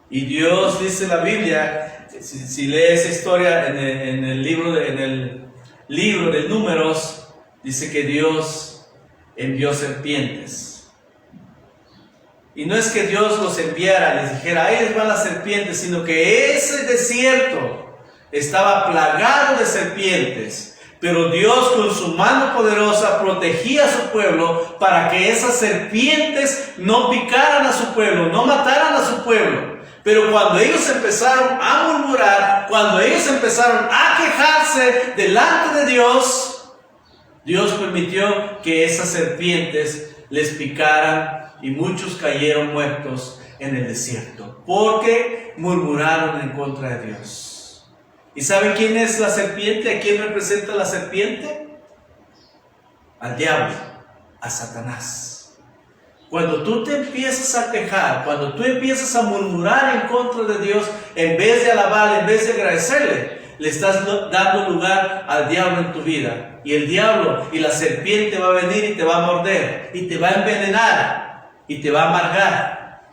Y Dios, dice la Biblia, si lees esa historia en el libro de Números, dice que Dios envió serpientes. Y no es que Dios los enviara, les dijera: ahí les van las serpientes, sino que ese desierto estaba plagado de serpientes. Pero Dios, con su mano poderosa, protegía a su pueblo para que esas serpientes no picaran a su pueblo, no mataran a su pueblo. Pero cuando ellos empezaron a murmurar, cuando ellos empezaron a quejarse delante de Dios, Dios permitió que esas serpientes les picaran y muchos cayeron muertos en el desierto, porque murmuraron en contra de Dios. ¿Y saben quién es la serpiente? ¿A quién representa la serpiente? Al diablo, a Satanás. Cuando tú te empiezas a quejar, cuando tú empiezas a murmurar en contra de Dios, en vez de alabar, en vez de agradecerle, le estás dando lugar al diablo en tu vida. Y el diablo y la serpiente va a venir y te va a morder, y te va a envenenar, y te va a amargar.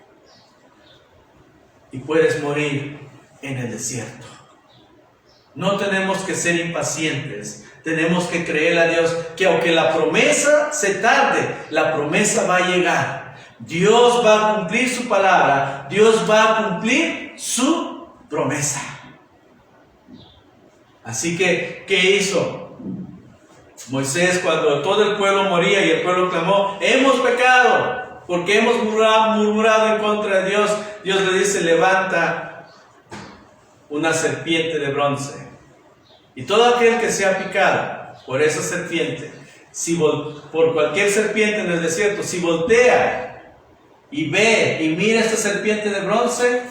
Y puedes morir en el desierto. No tenemos que ser impacientes. Tenemos que creer a Dios que aunque la promesa se tarde, la promesa va a llegar. Dios va a cumplir su palabra. Dios va a cumplir su promesa. Así que, ¿qué hizo Moisés cuando todo el pueblo moría y el pueblo clamó: hemos pecado porque hemos murmurado en contra de Dios? Dios le dice: levanta una serpiente de bronce Y todo aquel que sea picado por esa serpiente, por cualquier serpiente en el desierto, si voltea y ve y mira esta serpiente de bronce,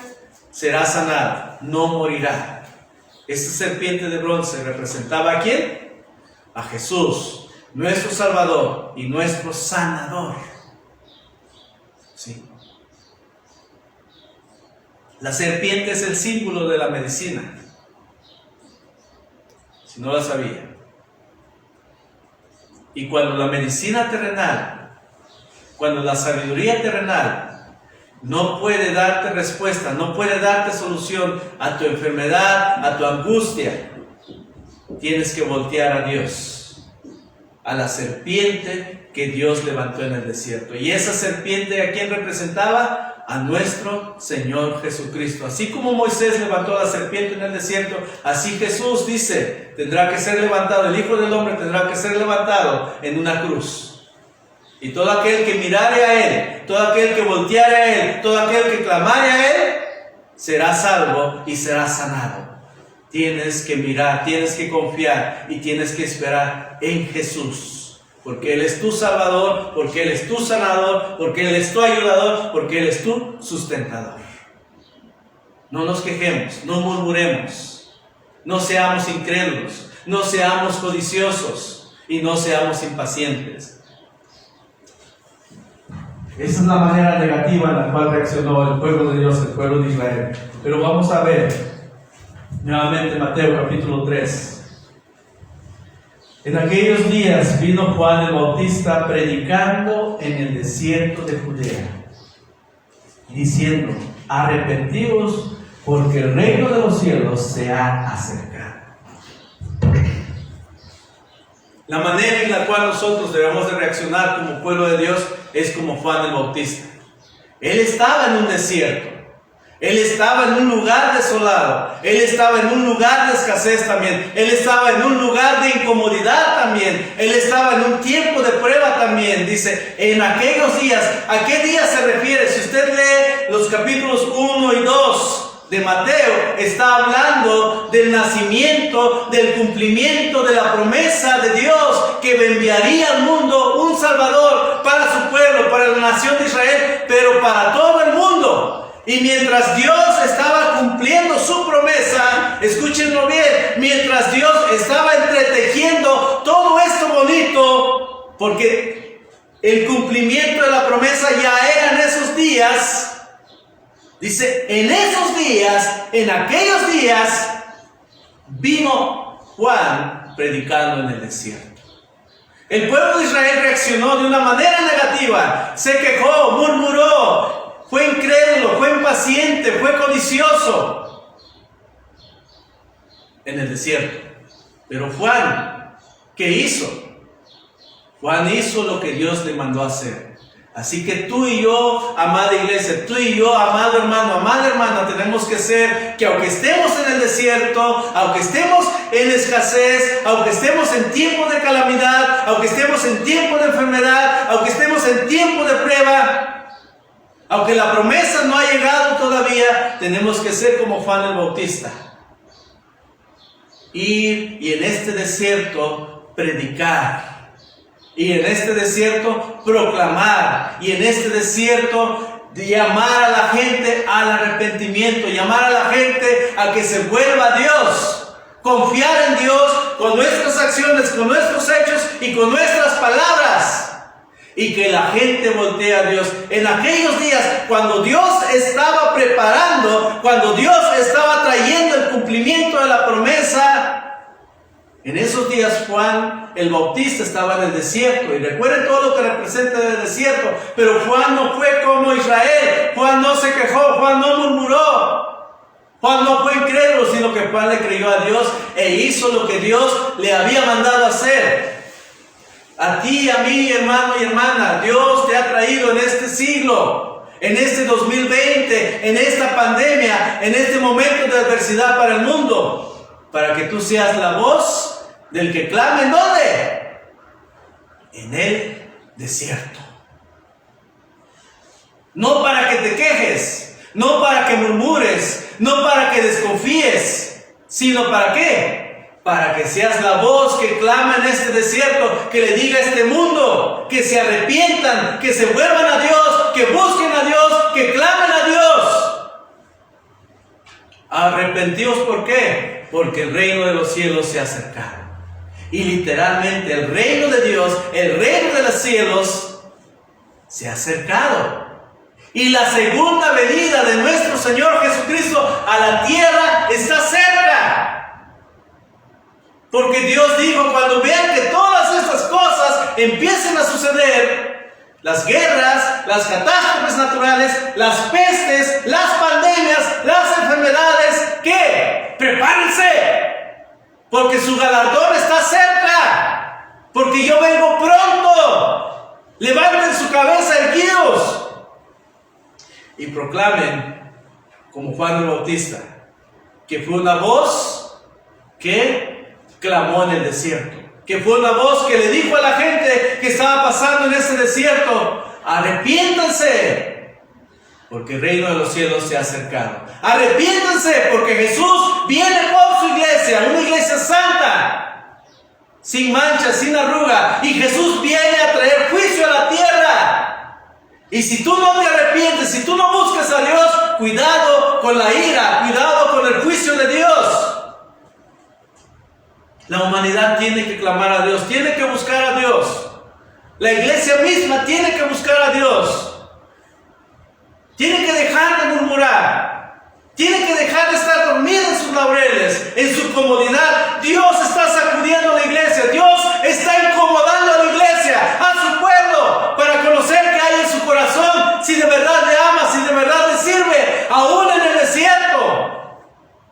será sanado, no morirá. Esta serpiente de bronce representaba ¿a quién? A Jesús, nuestro Salvador y nuestro sanador. Sí. La serpiente es el símbolo de la medicina. Si no lo sabía. Y cuando la medicina terrenal, cuando la sabiduría terrenal no puede darte respuesta, no puede darte solución a tu enfermedad, a tu angustia, tienes que voltear a Dios, a la serpiente que Dios levantó en el desierto. Y esa serpiente, ¿a quién representaba? A nuestro Señor Jesucristo. Así como Moisés levantó a la serpiente en el desierto, así Jesús dice, tendrá que ser levantado, el Hijo del Hombre tendrá que ser levantado en una cruz. Y todo aquel que mirare a Él, todo aquel que volteare a Él, todo aquel que clamare a Él, será salvo y será sanado. Tienes que mirar, tienes que confiar y tienes que esperar en Jesús. Porque Él es tu Salvador, porque Él es tu sanador, porque Él es tu ayudador, porque Él es tu sustentador. No nos quejemos, no murmuremos, no seamos incrédulos, no seamos codiciosos y no seamos impacientes. Esa es la manera negativa en la cual reaccionó el pueblo de Dios, el pueblo de Israel. Pero vamos a ver nuevamente Mateo capítulo 3. En aquellos días vino Juan el Bautista predicando en el desierto de Judea, diciendo: arrepentidos, porque el reino de los cielos se ha acercado. La manera en la cual nosotros debemos de reaccionar como pueblo de Dios es como Juan el Bautista. Él estaba en un desierto. Él estaba en un lugar desolado, Él estaba en un lugar de escasez también, Él estaba en un lugar de incomodidad también, Él estaba en un tiempo de prueba también. Dice, en aquellos días, ¿a qué días se refiere? Si usted lee los capítulos 1 y 2 de Mateo, está hablando del nacimiento, del cumplimiento de la promesa de Dios, que enviaría al mundo un Salvador para su pueblo, para la nación de Israel, pero para todo el mundo. Y mientras Dios estaba cumpliendo su promesa, escúchenlo bien, mientras Dios estaba entretejiendo todo esto bonito, porque el cumplimiento de la promesa ya era en esos días, dice, en esos días, en aquellos días, vino Juan predicando en el desierto. El pueblo de Israel reaccionó de una manera negativa, se quejó, murmuró, fue incrédulo, fue impaciente, fue codicioso en el desierto. Pero Juan, ¿qué hizo? Juan hizo lo que Dios le mandó a hacer. Así que tú y yo, amada iglesia, tú y yo, amado hermano, amada hermana, tenemos que ser que aunque estemos en el desierto, aunque estemos en escasez, aunque estemos en tiempo de calamidad, aunque estemos en tiempo de enfermedad, aunque estemos en tiempo de prueba, aunque la promesa no ha llegado todavía, tenemos que ser como Juan el Bautista. Ir y en este desierto predicar. Y en este desierto proclamar. Y en este desierto llamar a la gente al arrepentimiento. Llamar a la gente a que se vuelva a Dios. Confiar en Dios con nuestras acciones, con nuestros hechos y con nuestras palabras. Y que la gente voltee a Dios. En aquellos días, cuando Dios estaba preparando, cuando Dios estaba trayendo el cumplimiento de la promesa, en esos días Juan el Bautista estaba en el desierto. Y recuerden todo lo que representa el desierto. Pero Juan no fue como Israel. Juan no se quejó, Juan no murmuró. Juan no fue incrédulo, sino que Juan le creyó a Dios e hizo lo que Dios le había mandado hacer. A ti, a mí, hermano y hermana, Dios te ha traído en este siglo, en este 2020, en esta pandemia, en este momento de adversidad para el mundo, para que tú seas la voz del que clama. ¿En dónde? En el desierto. No para que te quejes, no para que murmures, no para que desconfíes, sino ¿para qué? para que seas la voz que clama en este desierto, que le diga a este mundo que se arrepientan, que se vuelvan a Dios, que busquen a Dios, que clamen a Dios. Arrepentíos, ¿por qué? Porque el reino de los cielos se ha acercado. Y literalmente el reino de Dios, el reino de los cielos, se ha acercado. Y la segunda venida de nuestro Señor Jesucristo a la tierra está cerca. Porque Dios dijo, cuando vean que todas estas cosas empiecen a suceder, las guerras, las catástrofes naturales, las pestes, las pandemias, las enfermedades, ¿qué? ¡Prepárense! Porque su galardón está cerca. Porque yo vengo pronto. Levanten su cabeza, erguidos, y proclamen, como Juan el Bautista, que fue una voz que clamó en el desierto, que fue una voz que le dijo a la gente que estaba pasando en ese desierto: arrepiéntanse, porque el reino de los cielos se ha acercado. Arrepiéntanse, porque Jesús viene por su iglesia, una iglesia santa, sin mancha, sin arruga, y Jesús viene a traer juicio a la tierra. Y si tú no te arrepientes, si tú no buscas a Dios, cuidado con la ira, cuidado con el juicio de Dios. La humanidad tiene que clamar a Dios, tiene que buscar a Dios. La iglesia misma tiene que buscar a Dios. Tiene que dejar de murmurar. Tiene que dejar de estar dormida en sus laureles, en su comodidad. Dios está sacudiendo a la iglesia. Dios está incomodando a la iglesia, a su pueblo, para conocer qué hay en su corazón, si de verdad le ama, si de verdad le sirve, aún en el desierto,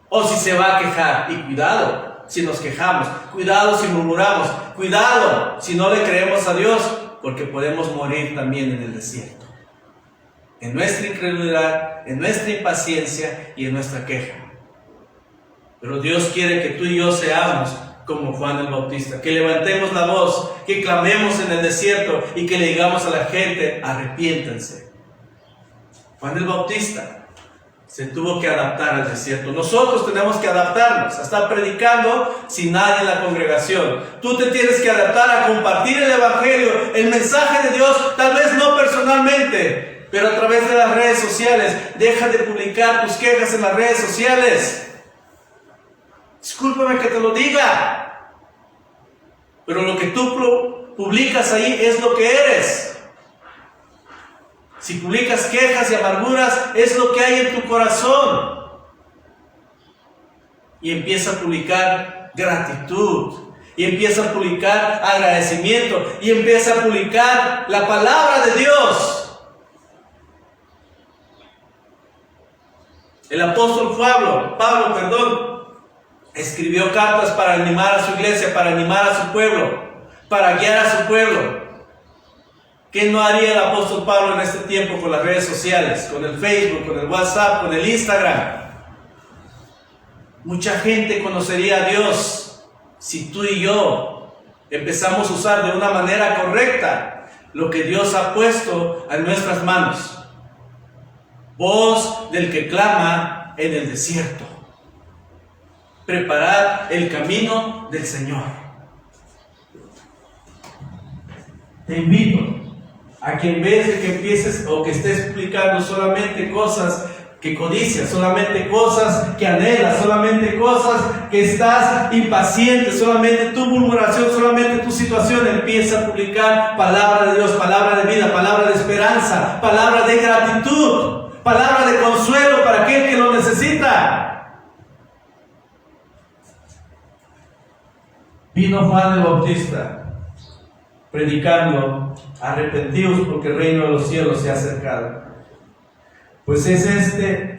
o si se va a quejar. Y cuidado si nos quejamos, cuidado si murmuramos, cuidado si no le creemos a Dios, porque podemos morir también en el desierto, en nuestra incredulidad, en nuestra impaciencia y en nuestra queja. Pero Dios quiere que tú y yo seamos como Juan el Bautista, que levantemos la voz, que clamemos en el desierto y que le digamos a la gente: arrepiéntanse. Juan el Bautista se tuvo que adaptar al desierto. Nosotros tenemos que adaptarnos a estar predicando sin nadie en la congregación. Tú te tienes que adaptar a compartir el evangelio, el mensaje de Dios, tal vez no personalmente, pero a través de las redes sociales. Deja de publicar tus quejas en las redes sociales. Discúlpame que te lo diga, pero lo que tú publicas ahí es lo que eres. Si publicas quejas y amarguras, es lo que hay en tu corazón. Y empieza a publicar gratitud, y empieza a publicar agradecimiento, y empieza a publicar la palabra de Dios. El apóstol Pablo, escribió cartas para animar a su iglesia, para animar a su pueblo, para guiar a su pueblo. ¿Qué no haría el apóstol Pablo en este tiempo con las redes sociales, con el Facebook, con el WhatsApp, con el Instagram? Mucha gente conocería a Dios si tú y yo empezamos a usar de una manera correcta lo que Dios ha puesto en nuestras manos. Voz del que clama en el desierto. Preparad el camino del Señor. Te invito a que en vez de que empieces o que estés publicando solamente cosas que codicias, solamente cosas que anhelas, solamente cosas que estás impaciente, solamente tu murmuración, solamente tu situación, empieza a publicar palabra de Dios, palabra de vida, palabra de esperanza, palabra de gratitud, palabra de consuelo para aquel que lo necesita. Vino Juan el Bautista predicando: arrepentíos porque el reino de los cielos se ha acercado. Pues este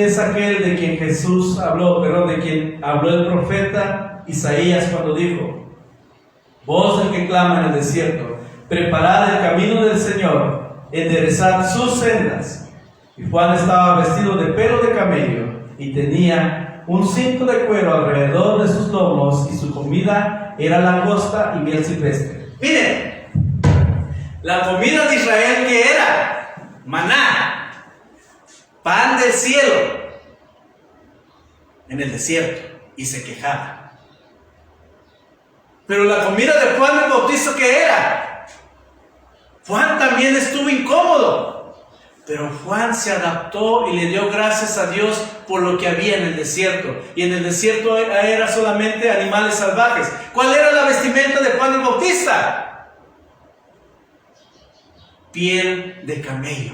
es aquel de quien Jesús habló, de quien habló el profeta Isaías cuando dijo: voz del que clama en el desierto, preparad el camino del Señor, enderezad sus sendas. Y Juan estaba vestido de pelo de camello y tenía un cinto de cuero alrededor de sus lomos, y su comida era langosta y miel silvestre. Miren, la comida de Israel, ¿qué era? Maná, pan del cielo, en el desierto, y se quejaba. Pero la comida de Juan el Bautista, ¿qué era? Juan también estuvo incómodo, pero Juan se adaptó y le dio gracias a Dios por lo que había en el desierto. Y en el desierto era solamente animales salvajes. ¿Cuál era la vestimenta de Juan el Bautista? Piel de camello.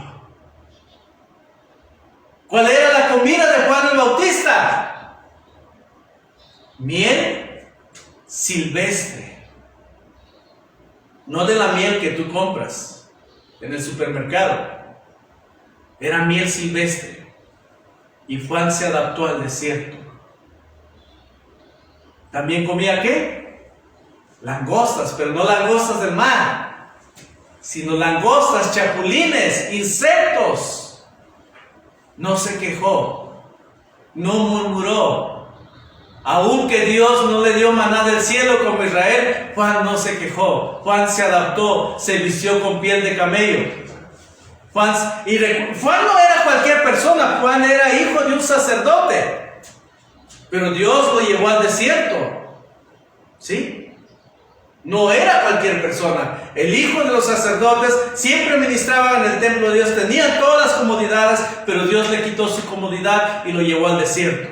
¿Cuál era la comida de Juan el Bautista? Miel silvestre. No de la miel que tú compras en el supermercado. Era miel silvestre. Y Juan se adaptó al desierto. ¿También comía qué? Langostas, pero no langostas del mar, sino langostas, chapulines, insectos. No se quejó, no murmuró. Aunque Dios no le dio maná del cielo como Israel, Juan no se quejó. Juan se adaptó, se vistió con piel de camello. Juan no era cualquier persona, Juan era hijo de un sacerdote. Pero Dios lo llevó al desierto. ¿Sí? No era cualquier persona. El hijo de los sacerdotes siempre ministraba en el templo de Dios, tenía todas las comodidades, pero Dios le quitó su comodidad y lo llevó al desierto.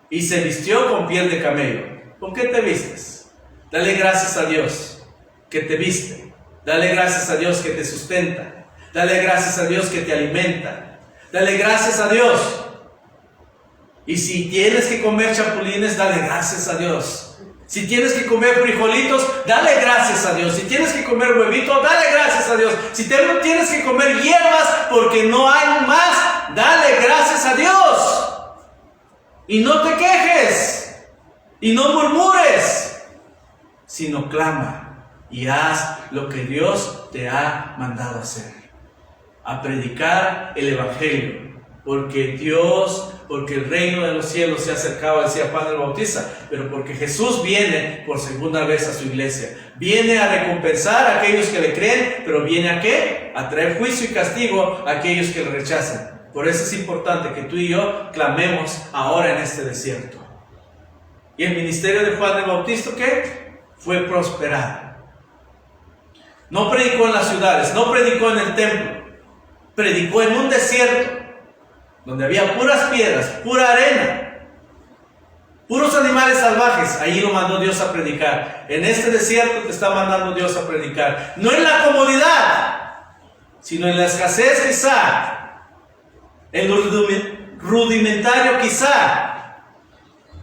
Y se vistió con piel de camello. ¿Con qué te vistes? Dale gracias a Dios que te viste. Dale gracias a Dios que te sustenta. Dale gracias a Dios que te alimenta. Dale gracias a Dios. Y si tienes que comer chapulines, dale gracias a Dios. Si tienes que comer frijolitos, dale gracias a Dios. Si tienes que comer huevitos, dale gracias a Dios. Si tienes que comer hierbas porque no hay más, dale gracias a Dios. Y no te quejes. Y no murmures. Sino clama y haz lo que Dios te ha mandado hacer. A predicar el Evangelio. Porque el reino de los cielos se ha acercado, decía Juan el Bautista, pero porque Jesús viene por segunda vez a su iglesia. Viene a recompensar a aquellos que le creen, pero viene ¿a qué? A traer juicio y castigo a aquellos que le rechazan. Por eso es importante que tú y yo clamemos ahora en este desierto. Y el ministerio de Juan el Bautista, ¿qué? Fue prosperado. No predicó en las ciudades, no predicó en el templo, predicó en un desierto donde había puras piedras, pura arena, puros animales salvajes. Ahí lo mandó Dios a predicar. En este desierto te está mandando Dios a predicar. No en la comodidad, sino en la escasez quizá, en lo rudimentario quizá.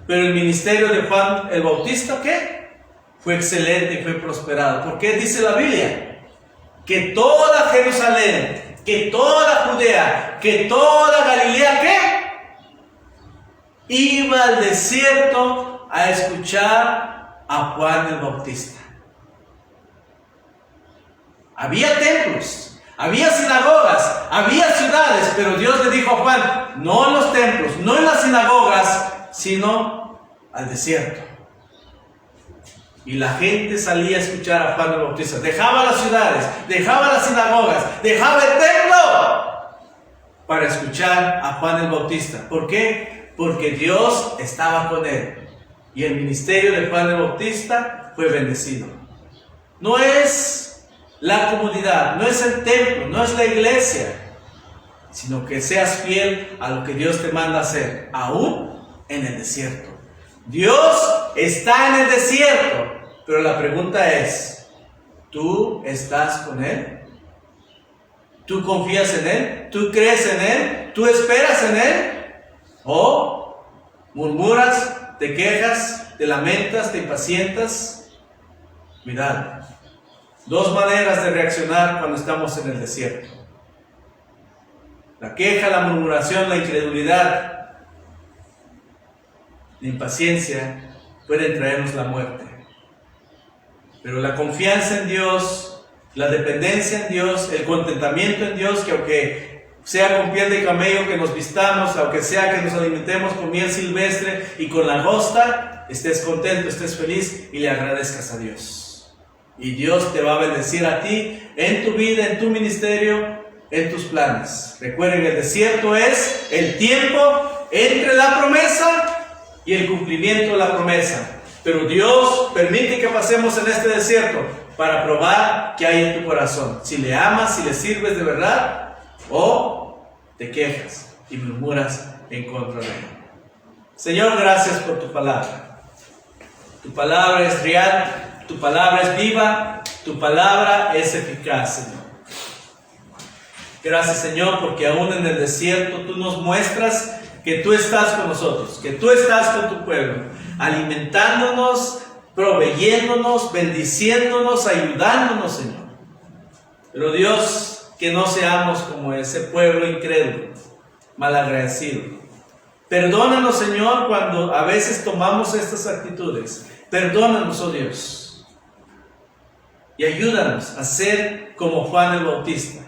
Pero el ministerio de Juan el Bautista, ¿qué? Fue excelente y fue prosperado. ¿Por qué dice la Biblia? Que toda Jerusalén, que toda Judea, que toda Galilea, ¿qué? Iba al desierto a escuchar a Juan el Bautista. Había templos, había sinagogas, había ciudades, pero Dios le dijo a Juan, no en los templos, no en las sinagogas, sino al desierto. Y la gente salía a escuchar a Juan el Bautista. Dejaba las ciudades, dejaba las sinagogas, dejaba el templo para escuchar a Juan el Bautista. ¿Por qué? Porque Dios estaba con él. Y el ministerio de Juan el Bautista fue bendecido. No es la comunidad, no es el templo, no es la iglesia, sino que seas fiel a lo que Dios te manda hacer, aún en el desierto. Dios está en el desierto, pero la pregunta es, ¿tú estás con Él? ¿Tú confías en Él? ¿Tú crees en Él? ¿Tú esperas en Él? ¿O murmuras, te quejas, te lamentas, te impacientas? Cuidado. Dos maneras de reaccionar cuando estamos en el desierto. La queja, la murmuración, la incredulidad, la impaciencia pueden traernos la muerte. Pero la confianza en Dios, la dependencia en Dios, el contentamiento en Dios, que aunque sea con piel de camello que nos vistamos, aunque sea que nos alimentemos con miel silvestre y con langosta, estés contento, estés feliz y le agradezcas a Dios. Y Dios te va a bendecir a ti en tu vida, en tu ministerio, en tus planes. Recuerden, el desierto es el tiempo entre la promesa y el cumplimiento de la promesa. Pero Dios permite que pasemos en este desierto para probar qué hay en tu corazón. Si le amas, si le sirves de verdad, o te quejas y murmuras en contra de él. Señor, gracias por tu palabra. Tu palabra es real, tu palabra es viva, tu palabra es eficaz, Señor. Gracias, Señor, porque aún en el desierto tú nos muestras que tú estás con nosotros, que tú estás con tu pueblo, alimentándonos, proveyéndonos, bendiciéndonos, ayudándonos, Señor. Pero Dios, que no seamos como ese pueblo incrédulo, malagradecido. Perdónanos, Señor, cuando a veces tomamos estas actitudes. Perdónanos, oh Dios. Y ayúdanos a ser como Juan el Bautista,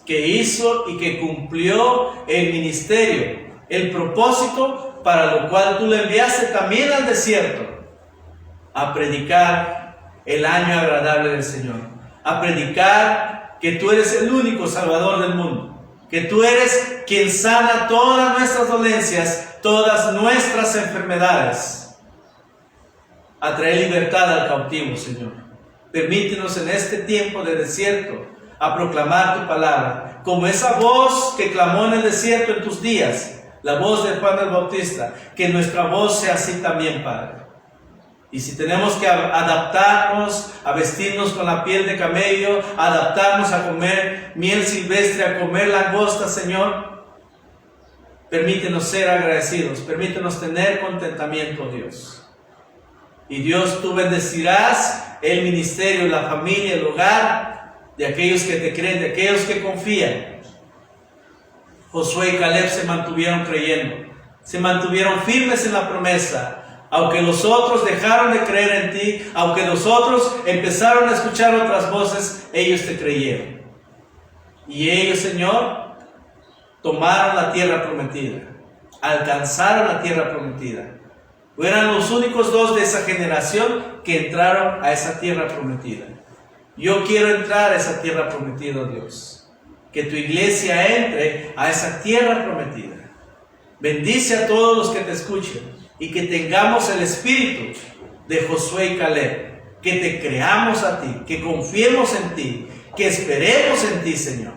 que hizo y que cumplió el ministerio, el propósito para lo cual tú le enviaste también al desierto, a predicar el año agradable del Señor, a predicar que tú eres el único Salvador del mundo, que tú eres quien sana todas nuestras dolencias, todas nuestras enfermedades, a traer libertad al cautivo, Señor. Permítenos en este tiempo de desierto a proclamar tu palabra, como esa voz que clamó en el desierto en tus días, la voz de Juan el Bautista, que nuestra voz sea así también, Padre. Y si tenemos que adaptarnos a vestirnos con la piel de camello, adaptarnos a comer miel silvestre, a comer langosta, Señor, permítenos ser agradecidos, permítenos tener contentamiento, Dios. Y Dios, tú bendecirás el ministerio, la familia, el hogar de aquellos que te creen, de aquellos que confían. Josué y Caleb se mantuvieron creyendo, se mantuvieron firmes en la promesa. Aunque los otros dejaron de creer en ti, aunque los otros empezaron a escuchar otras voces, ellos te creyeron. Y ellos, Señor, tomaron la tierra prometida, alcanzaron la tierra prometida. Eran los únicos dos de esa generación que entraron a esa tierra prometida. Yo quiero entrar a esa tierra prometida, Dios. Que tu iglesia entre a esa tierra prometida. Bendice a todos los que te escuchen y que tengamos el espíritu de Josué y Caleb. Que te creamos a ti, que confiemos en ti, que esperemos en ti, Señor.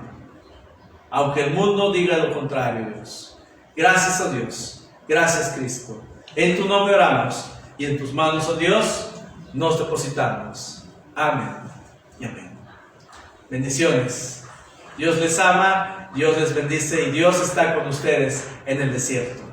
Aunque el mundo diga lo contrario, Dios. Gracias, oh Dios. Gracias, Cristo. En tu nombre oramos y en tus manos, oh Dios, nos depositamos. Amén y amén. Bendiciones. Dios les ama, Dios les bendice y Dios está con ustedes en el desierto.